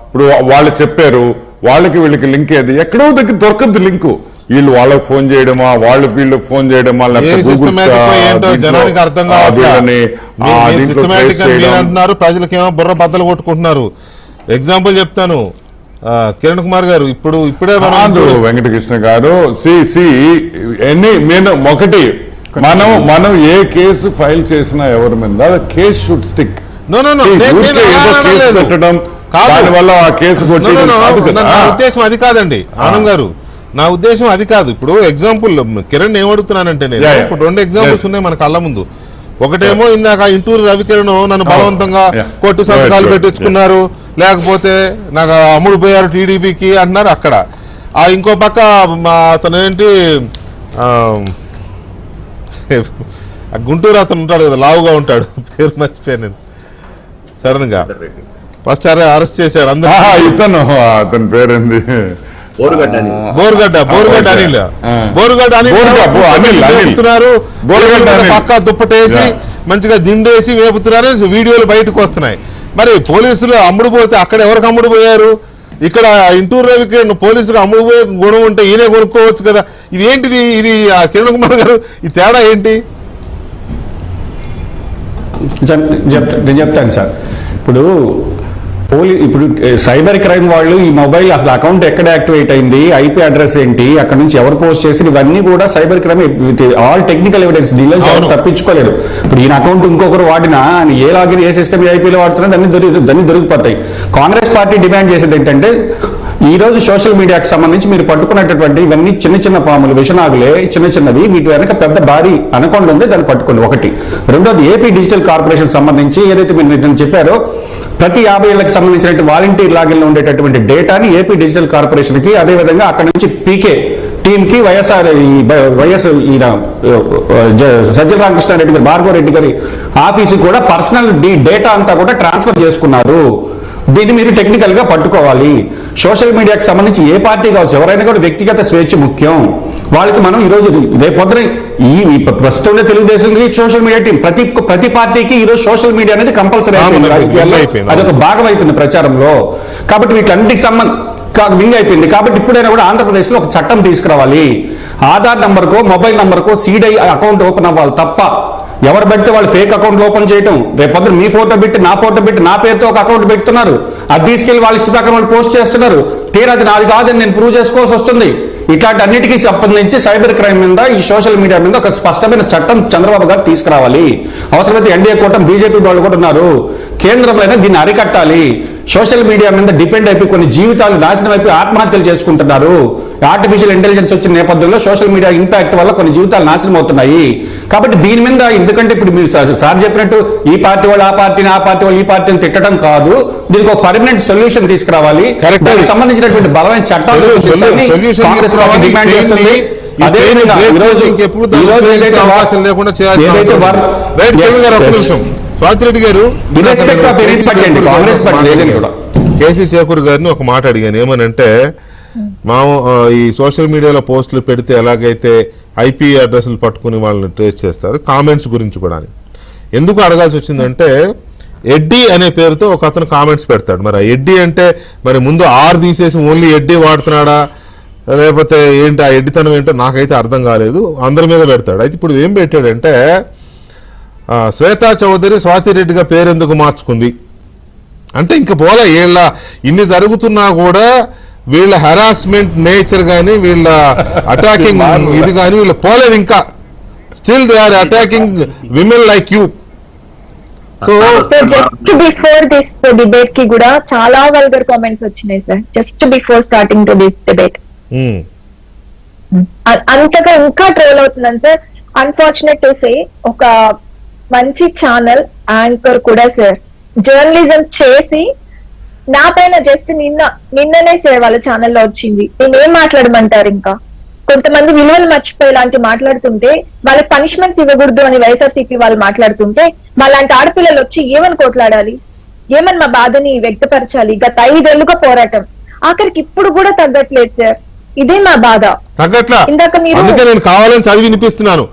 ఇప్పుడు వాళ్ళు చెప్పారు, వాళ్ళకి వీళ్ళకి లింక్ ఏది, ఎక్కడో దగ్గర దొరకద్దు లింకు. వీళ్ళు వాళ్ళకి ఫోన్ చేయడమా, వాళ్ళు వీళ్ళు ఫోన్ చేయడమా, జనానికి అర్థం అంటున్నారు, ప్రజలకేమో బుర్ర బద్దలు కొట్టుకుంటున్నారు. ఎగ్జాంపుల్ చెప్తాను, కిరణ్ కుమార్ గారు ఇప్పుడే వెంకటకృష్ణ గారు ఒకటి, మనం ఏ కేసు ఫైల్ చేసినా ఎవరి మీద కేసు షుడ్ స్టిక్. పెట్టడం దానివల్ల ఆ కేసు నా ఉద్దేశం అది కాదండి ఆనంద్ గారు, నా ఉద్దేశం అది కాదు. ఇప్పుడు ఎగ్జాంపుల్ కిరణ్ ఏమడుగుతున్నానంటే, నేను ఇప్పుడు 2 ఎగ్జాంపుల్స్ ఉన్నాయి మన కళ్ళ ముందు. ఒకటేమో ఇందాక ఇంటూరు రవికిరణ్ నన్ను బలవంతంగా కోర్టు సంతకాలు పెట్టించుకున్నారు, లేకపోతే నాకు అమ్ముడు పోయారు టీడీపీకి అంటున్నారు అక్కడ. ఆ ఇంకో పక్క అతను ఏంటి గుంటూరు అతను ఉంటాడు కదా, లావుగా ఉంటాడు, పేరు మర్చిపోయాను సడన్ గా. ఫస్ట్ అరెస్ట్ చేశాడు అందరూ, అతని పేరేంది, బోరుగడ్డ అనిల్ చెప్తున్నారు, పక్కా దుప్పటేసి మంచిగా దిండేసి వేపుతున్నారు, వీడియోలు బయటకు వస్తున్నాయి. మరి పోలీసులు అమ్ముడు పోతే అక్కడ ఎవరికి అమ్ముడు పోయారు? ఇక్కడ ఇంటూరు రవికి పోలీసులు అమ్ముడు పోయే గుణం ఉంటే ఈయనే కొనుక్కోవచ్చు కదా. ఇది ఏంటిది? ఇది కిరణ్ కుమార్ గారు, ఈ తేడా ఏంటి? నేను చెప్తాను సార్. ఇప్పుడు సైబర్ క్రైమ్ వాళ్ళు ఈ మొబైల్ అసలు అకౌంట్ ఎక్కడ యాక్టివేట్ అయింది, ఐపీ అడ్రస్ ఏంటి, అక్కడ నుంచి ఎవరు పోస్ట్ చేసి, ఇవన్నీ కూడా cyber crime all technical evidence. దీనిలో ఎవరు తప్పించుకోలేరు. ఇప్పుడు ఈయన అకౌంట్ ఇంకొకరు వాడినా ఏ లాగిన్ ఏ సిస్టమ్ ఐపీలో వాడుతున్నా దాన్ని దొరికిపోతాయి. కాంగ్రెస్ పార్టీ డిమాండ్ చేసేది ఏంటంటే ఈ రోజు సోషల్ మీడియాకి సంబంధించి మీరు పట్టుకున్నటువంటి ఇవన్నీ చిన్న చిన్న పాములు, విషనాగులే, చిన్న చిన్నవి. వీటి వెనక పెద్ద భారీ అనకొండ ఉంది, దాన్ని పట్టుకోండి. ఒకటి. రెండోది, ఏపీ డిజిటల్ కార్పొరేషన్ సంబంధించి ఏదైతే మీరు నిన్న చెప్పారో, ప్రతి 50 ఏళ్లకు సంబంధించిన వాలంటీర్ లాగిన్ లో ఉండేటటువంటి డేటాని ఏపీ డిజిటల్ కార్పొరేషన్ కి, అదేవిధంగా అక్కడ నుంచి పీకే టీమ్ కి వైఎస్ సజ్జల రామకృష్ణారెడ్డి గారు, భార్గవ రెడ్డి గారి ఆఫీసు కూడా పర్సనల్ డేటా అంతా కూడా ట్రాన్స్ఫర్ చేసుకున్నారు. దీన్ని మీరు టెక్నికల్ గా పట్టుకోవాలి. సోషల్ మీడియాకి సంబంధించి ఏ పార్టీ కావచ్చు, ఎవరైనా కూడా వ్యక్తిగత స్వేచ్ఛ ముఖ్యం. వాళ్ళకి మనం ఈ రోజు రేపొద్దున ఈ ప్రస్తుతం తెలుగుదేశం సోషల్ మీడియా టీం ప్రతి పార్టీకి ఈ రోజు సోషల్ మీడియా అనేది కంపల్సరీ అయిపోయింది రాజకీయాల్లో. అదొక భాగం అయిపోయింది ప్రచారంలో. కాబట్టి వీటన్నిటికి వింగ్ అయిపోయింది. కాబట్టి ఇప్పుడైనా కూడా ఆంధ్రప్రదేశ్ లో ఒక చట్టం తీసుకురావాలి. ఆధార్ నంబర్కో మొబైల్ నంబర్కో సీడై అకౌంట్ ఓపెన్ అవ్వాలి తప్ప ఎవరు పెడితే వాళ్ళు ఫేక్ అకౌంట్లు ఓపెన్ చేయటం. రేపొద్దున మీ ఫోటో పెట్టి నా ఫోటో పెట్టి నా పేరుతో ఒక అకౌంట్ పెడుతున్నారు. అది తీసుకెళ్లి వాళ్ళ ఇష్ట ప్రకారం వాళ్ళు పోస్ట్ చేస్తున్నారు. తీరా అది నాది కాదని నేను ప్రూవ్ చేసుకోవాల్సి వస్తుంది. ఇట్లాంటి అన్నిటికీ సంబంధించి సైబర్ క్రైమ్ మీద, ఈ సోషల్ మీడియా మీద ఒక స్పష్టమైన చట్టం చంద్రబాబు గారు తీసుకురావాలి. అవసరమైతే ఎన్డీఏ కూటమి బీజేపీ వాళ్ళు కూడా ఉన్నారు, కేంద్రంలో దీన్ని అరికట్టాలి. సోషల్ మీడియా మీద డిపెండ్ అయిపోయి కొన్ని జీవితాలు నాశనం అయిపోయి ఆత్మహత్యలు చేసుకుంటున్నారు. ఆర్టిఫిషియల్ ఇంటెలిజెన్స్ వచ్చిన నేపథ్యంలో సోషల్ మీడియా ఇంపాక్ట్ వల్ల కొన్ని జీవితాలు నాశనం అవుతున్నాయి. కాబట్టి దీని మీద, ఎందుకంటే ఇప్పుడు మీరు సార్ చెప్పినట్టు ఈ పార్టీ వాళ్ళు ఆ పార్టీని, ఆ పార్టీ వాళ్ళు ఈ పార్టీని తిట్టడం కాదు, దీనికి ఒక పర్మనెంట్ సొల్యూషన్ తీసుకురావాలి. దానికి సంబంధించినటువంటి బలమైన చట్టాలు కాంగ్రెస్ పార్టీ డిమాండ్ చేస్తుంది. స్వాతిరెడ్డి గారు, కేసీ చేకూర్ గారిని ఒక మాట అడిగాను. ఏమనంటే, ఈ సోషల్ మీడియాలో పోస్టులు పెడితే ఎలాగైతే ఐపీ అడ్రస్లు పట్టుకుని వాళ్ళని ట్రేస్ చేస్తారు, కామెంట్స్ గురించి కూడా ఎందుకు అడగాల్సి వచ్చిందంటే, ఎడ్డీ అనే పేరుతో ఒక అతను కామెంట్స్ పెడతాడు. మరి ఆ ఎడ్డీ అంటే మరి ముందు ఆర్ తీసేసి ఓన్లీ ఎడ్డీ వాడుతున్నాడా, లేకపోతే ఏంటి ఆ ఎడ్డితనం ఏంటో నాకైతే అర్థం కాలేదు. అందరి మీద పెడతాడు. అయితే ఇప్పుడు ఏం పెట్టాడంటే, శ్వేతా చౌదరి స్వాతిరెడ్డిగా పేరెందుకు మార్చుకుంది అంటే, ఇంక పోలే వీళ్ళ ఇన్ని జరుగుతున్నా కూడా వీళ్ళ హెరాస్మెంట్ నేచర్ కానీ, వీళ్ళ అటాకింగ్ ఇది కానీ వీళ్ళ పోలేదు. ఇంకా still they are attacking women like you. So just before this debate కి కూడా చాలా వల్గర్ కామెంట్స్ వచ్చినాయి sir, just before starting to this debate. అంతగా ఇంకా ట్రోల్ అవుతుందని సార్. అన్ఫార్చునేట్ టు సే, ఒక మంచి ఛానల్ యాంకర్ కూడా సార్ జర్నలిజం చేసి నా పైన జస్ట్ నిన్ననే సార్ వాళ్ళ ఛానల్లో వచ్చింది. నేనేం మాట్లాడమంటారు? ఇంకా కొంతమంది విలువలు మర్చిపోయి ఇలాంటి మాట్లాడుతుంటే వాళ్ళకి పనిష్మెంట్ ఇవ్వకూడదు అని వైఎస్ఆర్సీపీ వాళ్ళు మాట్లాడుతుంటే, అలాంటి ఆడపిల్లలు వచ్చి ఏమని కొట్లాడాలి, ఏమని మా బాధని వ్యక్తపరచాలి? గత 5 ఏళ్లుగా పోరాటం, ఆఖరికి ఇప్పుడు కూడా తగ్గట్లేదు సార్. ఇదే మా బాధ. తగ్గట్లా, అందుకే నేను కావాలని చదివి వినిపిస్తున్నాను.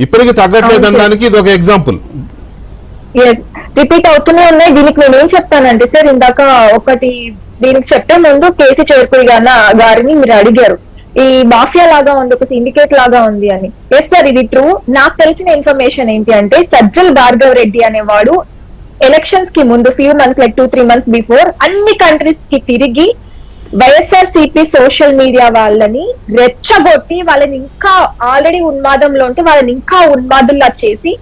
ఇప్పటికీ తగ్గట్లేదు అనడానికి ఇది ఒక ఎగ్జాంపుల్. రిపీట్ అవుతూనే ఉన్నాయి. దీనికి నేనేం చెప్తానంటే సార్, ఇందాక ఒకటి దీనికి చెప్పే ముందు కేసీ చేకూరి గారిని మీరు అడిగారు, ఈ మాఫియా లాగా ఉంది, ఒక సిండికేట్ లాగా ఉంది అని. ఎస్ సార్, ఇది ట్రూ. నాకు తెలిసిన ఇన్ఫర్మేషన్ ఏంటి అంటే, సజ్జల భార్గవ రెడ్డి అనేవాడు ఎలక్షన్స్ కి ముందు few months, like 2-3 months before, అన్ని కంట్రీస్ కి తిరిగి వైఎస్ఆర్సీపీ సోషల్ మీడియా వాళ్ళని రెచ్చగొట్టి, వాళ్ళని ఇంకా ఆల్రెడీ ఉన్మాదంలో ఉంటే వాళ్ళని ఇంకా ఉన్మాదుల్లా చేసి,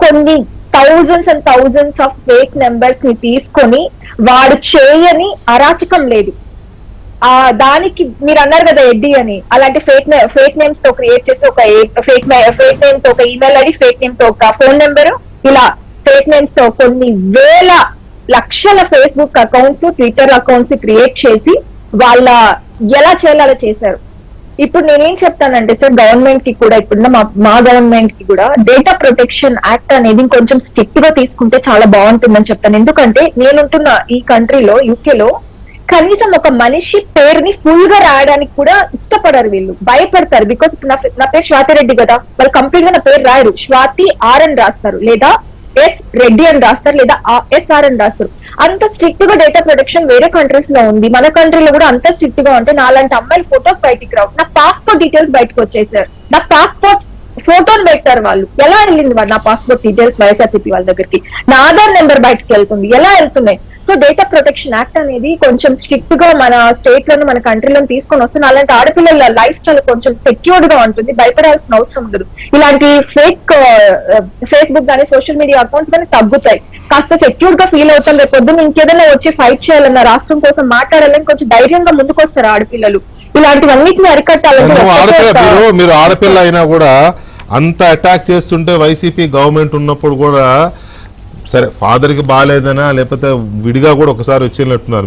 కొన్ని thousands and thousands of fake numbers ని తీసుకొని, వాడు చేయని అరాచకం లేదు. దానికి మీరు అన్నారు కదా ఎడ్డీ అని, అలాంటి ఫేక్ నేమ్స్ తో క్రియేట్ చేసి, ఒక ఫేక్ నేమ్ తో ఒక ఈమెయిల్ ఐడి, ఫేక్ నేమ్ తో ఒక ఫోన్ నెంబర్, ఇలా ఫేక్ నేమ్స్ తో కొన్ని వేల లక్షల Facebook accounts, Twitter accounts create చేసి వాళ్ళ ఎలా చేయాలో చేశారు. ఇప్పుడు నేనేం చెప్తానంటే సార్, గవర్నమెంట్ కి కూడా, ఇప్పుడున్న మా గవర్నమెంట్ కి కూడా డేటా ప్రొటెక్షన్ యాక్ట్ అనేది కొంచెం స్ట్రిక్ట్ గా తీసుకుంటే చాలా బాగుంటుందని చెప్తాను. ఎందుకంటే నేనుంటున్న ఈ కంట్రీలో, యూకేలో, కనీసం ఒక మనిషి పేరుని ఫుల్ గా రాయడానికి కూడా ఇష్టపడరు, వీళ్ళు భయపడతారు. బికాస్ నా పేరు స్వాతిరెడ్డి కదా, వాళ్ళు కంప్లీట్ గా నా పేరు రాయరు, స్వాతి ఆర్ అని రాస్తారు, లేదా ఎస్ రెడ్డి అని రాస్తారు, లేదా ఎస్ఆర్ అని రాస్తారు. అంత స్ట్రిక్ట్ గా డేటా ప్రొటెక్షన్ వేరే కంట్రీస్ లో ఉంది. మన కంట్రీలో కూడా అంత స్ట్రిక్ట్ గా ఉంటే నాలాంటి అమ్మాయిల ఫోటోస్ బయటికి రావు. నా పాస్పోర్ట్ డీటెయిల్స్ బయటకు వచ్చేసారు. నా పాస్పోర్ట్ ఫోటోని పెట్టారు వాళ్ళు. ఎలా వెళ్ళింది వాడు నా పాస్పోర్ట్ డీటెయిల్స్ వైఎస్ఆర్సీపీ వాళ్ళ దగ్గరికి? నా ఆధార్ నెంబర్ బయటకు వెళ్తుంది, ఎలా వెళ్తున్నాయి? So so data protection act అనేది కొంచెం స్ట్రిక్ట్ గా మన స్టేట్ లోను మన కంట్రీలో తీసుకొని వస్తుంది. అలాంటి ఆడపిల్లల లైఫ్ చాలా కొంచెం సెక్యూర్డ్ గా ఉంటుంది, భయపడాల్సిన అవసరం ఉండదు. ఇలాంటి ఫేక్ ఫేస్బుక్ కానీ సోషల్ మీడియా అకౌంట్స్ కానీ తగ్గుతాయి, కాస్త సెక్యూర్ గా ఫీల్ అవుతాం. రేపు పొద్దున్న ఇంకేదైనా వచ్చి ఫైట్ చేయాలన్నా, రాష్ట్రం కోసం మాట్లాడాలని కొంచెం ధైర్యంగా ముందుకు వస్తారు ఆడపిల్లలు. ఇలాంటివన్నిటిని అరికట్టాలంటే మీరు ఆడపిల్ల అయినా కూడా అంత అటాక్ చేస్తుంటే వైసీపీ గవర్నమెంట్ ఉన్నప్పుడు కూడా సరే ఫాదర్కి బాగాలేదనా లేకపోతే విడిగా కూడా ఒకసారి వచ్చినట్టున్నారు.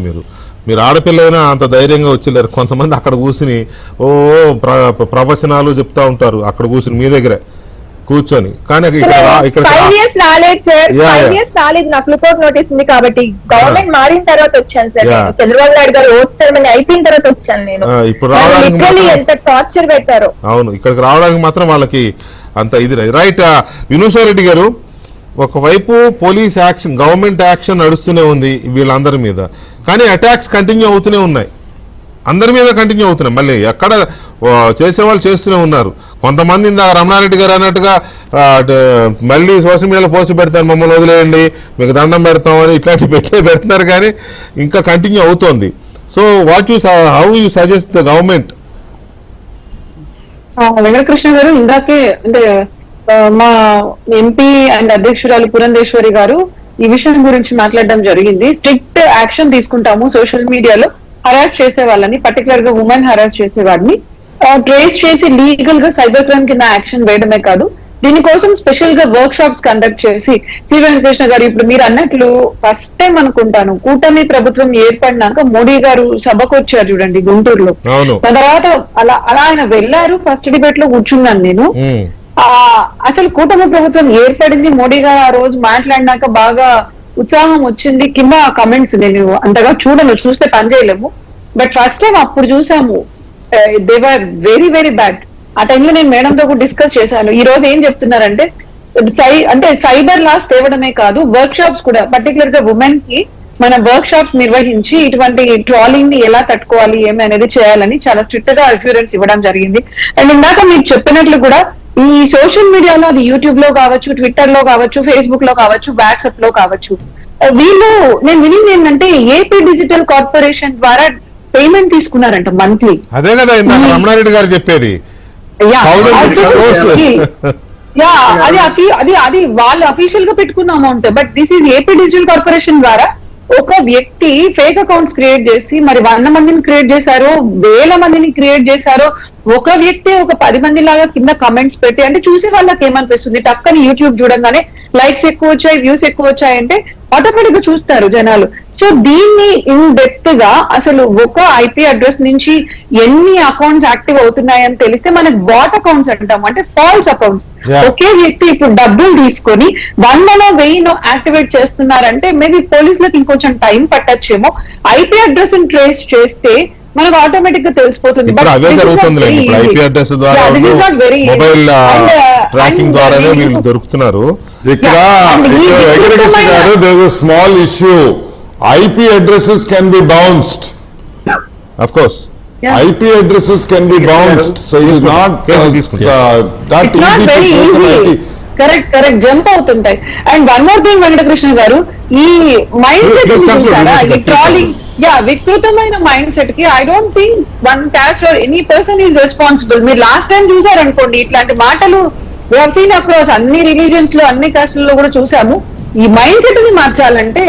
మీరు ఆడపిల్లైనా అంత ధైర్యంగా వచ్చేలేరు. కొంతమంది అక్కడ కూర్చుని ప్రవచనాలు చెప్తా ఉంటారు, అక్కడ కూర్చుని మీ దగ్గరే కూర్చొని. కానీ ఇక్కడ 5 years రాలేదు సార్, 5 years రాలేదు. నాకు లుకౌట్ నోటీస్ ఉంది కాబట్టి గవర్నమెంట్ మారిన తర్వాత వచ్చాను సార్. చంద్రబాబు నాయుడు గారు ఓట్స్ అయిపోయిన తర్వాత వచ్చాను నేను. ఇప్పుడు రావడానికి ఎంత టార్చర్ పెట్టారో. అవును, ఇక్కడికి రావడానికి మాత్రం వాళ్ళకి అంత ఇది రైట్. వినూషారెడ్డి గారు, ఒకవైపు పోలీస్ యాక్షన్, గవర్నమెంట్ యాక్షన్ నడుస్తూనే ఉంది వీళ్ళందరి మీద, కానీ అటాక్స్ కంటిన్యూ అవుతూనే ఉన్నాయి, అందరి మీద కంటిన్యూ అవుతున్నాయి. మళ్ళీ ఎక్కడ చేసేవాళ్ళు చేస్తూనే ఉన్నారు. కొంతమంది ఇందాక రమణారెడ్డి గారు అన్నట్టుగా మళ్ళీ సోషల్ మీడియాలో పోస్ట్ పెడతాను, మమ్మల్ని వదిలేయండి, మీకు దండం పెడతామని ఇట్లాంటి పెడుతున్నారు, కానీ ఇంకా కంటిన్యూ అవుతోంది. So how you suggest the government? Venkatakrishna గారు, ఇందాకే అంటే మా ఎంపీ అండ్ అధ్యక్షురాలు పురంధేశ్వరి గారు ఈ విషయం గురించి మాట్లాడడం జరిగింది. స్ట్రిక్ట్ యాక్షన్ తీసుకుంటాము సోషల్ మీడియాలో హరాస్ చేసే వాళ్ళని, పర్టికులర్ గా ఉమెన్ హరాస్ చేసే వాడిని ట్రేస్ చేసి లీగల్ గా సైబర్ క్రైమ్ కింద యాక్షన్ వేయడమే కాదు, దీనికోసం స్పెషల్ గా వర్క్ షాప్స్ కండక్ట్ చేసి, సి వెంకటకృష్ణ గారు ఇప్పుడు మీరు అన్నట్లు ఫస్ట్ టైం అనుకుంటాను కూటమి ప్రభుత్వం ఏర్పడినాక మోడీ గారు సభకు వచ్చారు చూడండి గుంటూరులో. దాని తర్వాత అలా ఆయన వెళ్ళారు, ఫస్ట్ డిబేట్ లో కూర్చున్నాను నేను. అసలు కూటమి ప్రభుత్వం ఏర్పడింది, మోడీ గారు ఆ రోజు మాట్లాడినాక బాగా ఉత్సాహం వచ్చింది. కింద కమెంట్స్ నేను అంతగా చూస్తే పని చేయలేము, బట్ ఫస్ట్ టైం అప్పుడు చూసాము. They were very very bad. ఆ టైంలో నేను మేడంతో కూడా డిస్కస్ చేశాను. ఈ రోజు ఏం చెప్తున్నారంటే అంటే సైబర్ లాస్ తేవడమే కాదు, వర్క్ షాప్స్ కూడా పర్టికులర్ గా ఉమెన్ కి మన వర్క్ షాప్స్ నిర్వహించి ఇటువంటి ట్రాలింగ్ ని ఎలా తట్టుకోవాలి ఏమి అనేది చేయాలని చాలా స్ట్రిక్ట్ గా అష్యూరెన్స్ ఇవ్వడం జరిగింది. అండ్ ఇందాక మీకు చెప్పినట్లు కూడా ఈ సోషల్ మీడియాలో, అది యూట్యూబ్ లో కావచ్చు, ట్విట్టర్ లో కావచ్చు, ఫేస్బుక్ లో కావచ్చు, వాట్సాప్ లో కావచ్చు, వీళ్ళు నేను వినింది ఏంటంటే ఏపీ డిజిటల్ కార్పొరేషన్ ద్వారా పేమెంట్ తీసుకున్నారంట మంత్లీ. అదే కదా ఇందాక రమణారెడ్డి గారు చెప్పేది. అది వాళ్ళు అఫీషియల్ గా పెట్టుకున్న amount. But this is AP digital corporation ద్వారా ఒక వ్యక్తి ఫేక్ అకౌంట్స్ క్రియేట్ చేసి మరి 100 మందిని క్రియేట్ చేశారో, 1000 మందిని క్రియేట్ చేశారో, ఒక వ్యక్తి ఒక 10 మంది లాగా కింద కమెంట్స్ పెట్టి, అంటే చూసే వాళ్ళకి ఏమనిపిస్తుంది, టక్కని యూట్యూబ్ చూడంగానే లైక్స్ ఎక్కువ వచ్చాయి, వ్యూస్ ఎక్కువ వచ్చాయంటే ఆటోమేటిక్ గా చూస్తారు జనాలు. సో దీన్ని ఇన్ డెప్త్ గా అసలు ఒక ఐపీ అడ్రస్ నుంచి ఎన్ని అకౌంట్స్ యాక్టివ్ అవుతున్నాయని తెలిస్తే మనకి బాట్ అకౌంట్స్ అంటాం, అంటే ఫాల్స్ అకౌంట్స్. ఒకే వ్యక్తి ఇప్పుడు డబ్బులు తీసుకొని 100నో 1000నో యాక్టివేట్ చేస్తున్నారంటే మేబీ పోలీసులకు ఇంకొంచెం టైం పట్టచ్చేమో. ఐపీ అడ్రస్ ట్రేస్ చేస్తే మనకు ఆటోమేటిక్ గా తెలిసిపోతుంది. మొబైల్ ట్రాకింగ్ ద్వారానే వీళ్ళు దొరుకుతున్నారు. ఇక్కడ Venkatakrishna garu, there is small issue. IP addresses can be bounced. Of course IP addresses can be bounced. So it is not that easy. Correct jump అవుతుంటాయి. And one more thing Venkatakrishna garu, ఈ mind set చూసారా, ఈ trolling వికృతమైన mind set కి I don't think one caste or any person is responsible. మీరు last time చూసారనుకోండి, ఇట్లాంటి మాటలు we have seen across అన్ని రిలీజియన్స్ లో, అన్ని కాస్ట్లలో కూడా చూసాము. ఈ మైండ్ సెట్ ని మార్చాలంటే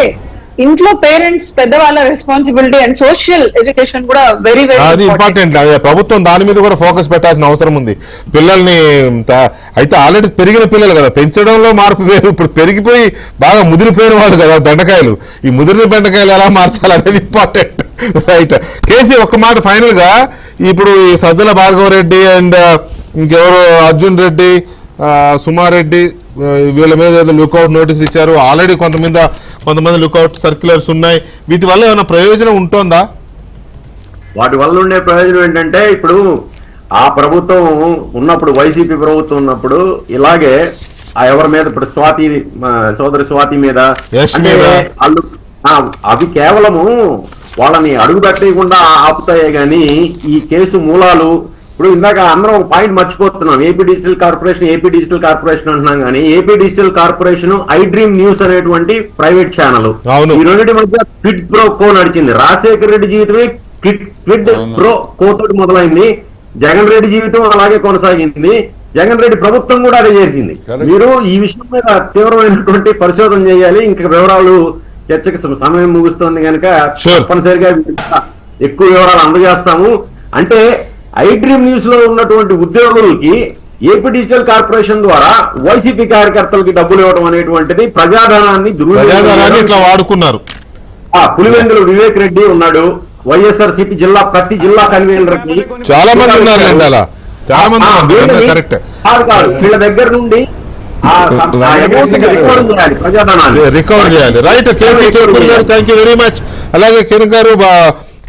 ఇంట్లో పేరెంట్స్, పెద్దవాళ్ళ రెస్పాన్సిబిలిటీ అండ్ సోషల్ ఎడ్యుకేషన్ కూడా వెరీ వెరీ ఇంపార్టెంట్. ప్రభుత్వం దాని మీద కూడా ఫోకస్ పెట్టాల్సిన అవసరం ఉంది. పిల్లల్ని అయితే ఆల్రెడీ పెరిగిన పిల్లలు కదా, పెంచడంలో మార్పు వేరు. ఇప్పుడు పెరిగిపోయి బాగా ముదిరిపోయిన వాడు కదా బెండకాయలు. ఈ ముదిరిన బెండకాయలు ఎలా మార్చాలనేది ఇంపార్టెంట్. రైట్. కేసీ, ఒక్క మాట ఫైనల్ గా, ఇప్పుడు ఈ సజ్జల భార్గవ రెడ్డి అండ్ ఇంకెవరు అర్జున్ రెడ్డి, సుమారెడ్డి, వీళ్ళ మీద ఏదో లుకౌట్ నోటీస్ ఇచ్చారు. ఆల్రెడీ కొంతమంది లుకౌట్ సర్క్యులర్స్ ఉన్నాయి. వీటి వల్ల ఏమైనా ప్రయోజనం ఉంటుందా? వాటి వల్ల ఉండే ప్రయోజనం ఏంటంటే, ఇప్పుడు ఆ ప్రభుత్వం ఉన్నప్పుడు, వైసీపీ ప్రభుత్వం ఉన్నప్పుడు ఇలాగే ఎవరి మీద, ఇప్పుడు సోదరి స్వాతి మీద, అంటే వాళ్ళు అవి కేవలము వాళ్ళని అడుగు పెట్టకుండా ఆపుతాయే గాని ఈ కేసు మూలాలు ఇప్పుడు ఇందాక అందరం ఒక పాయింట్ మర్చిపోతున్నాం, ఏపీ డిజిటల్ కార్పొరేషన్ అంటున్నాం కానీ AP digital corporation I dream news అనేటువంటి ప్రైవేట్ ఛానల్, అవును. ఈ రెండింటి మధ్య క్విడ్ ప్రో కో నడిచింది. రాజశేఖర రెడ్డి జీవితమే క్విడ్ ప్రో కో తోటి మొదలైంది, జగన్ రెడ్డి జీవితం అలాగే కొనసాగింది, జగన్ రెడ్డి ప్రభుత్వం కూడా అదే చేసింది. మీరు ఈ విషయం మీద తీవ్రమైనటువంటి పరిశోధన చేయాలి. ఇంకా వివరాలు చర్చకి సమయం ముగుస్తుంది కనుక తప్పనిసరిగా ఎక్కువ వివరాలు అందజేస్తాము. అంటే ఐ డ్రీమ్ న్యూస్ లో ఉన్నటువంటి ఉద్యోగులకి ఏపీ డిజిటల్ కార్పొరేషన్ ద్వారా వైసీపీ కార్యకర్తలకి డబ్బులు ఇవ్వడం అనేటువంటిది ప్రజాధనాన్ని ఇట్లా వాడుకున్నారు. పులివెందుల వివేక్ రెడ్డి ఉన్నాడు, వైఎస్ఆర్సీపీ ప్రతి జిల్లా కన్వీనర్ కి చాలా మంది ఉన్నారు అలా, చాలా మంది కరెక్ట్. వీళ్ళ దగ్గర నుండి రికవర్ చేయాలి. రైట్. కేసీ చౌదరి గారు థ్యాంక్ యూ వెరీ మచ్. అలాగే కిరణ్ గారు,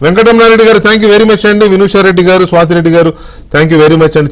వెంకటరమణారెడ్డి గారు థ్యాంక్ యూ వెరీ మచ్ అండి. వినూషారెడ్డి గారు, స్వాతిరెడ్డి గారు థ్యాంక్ యూ వెరీ మచ్ అండి.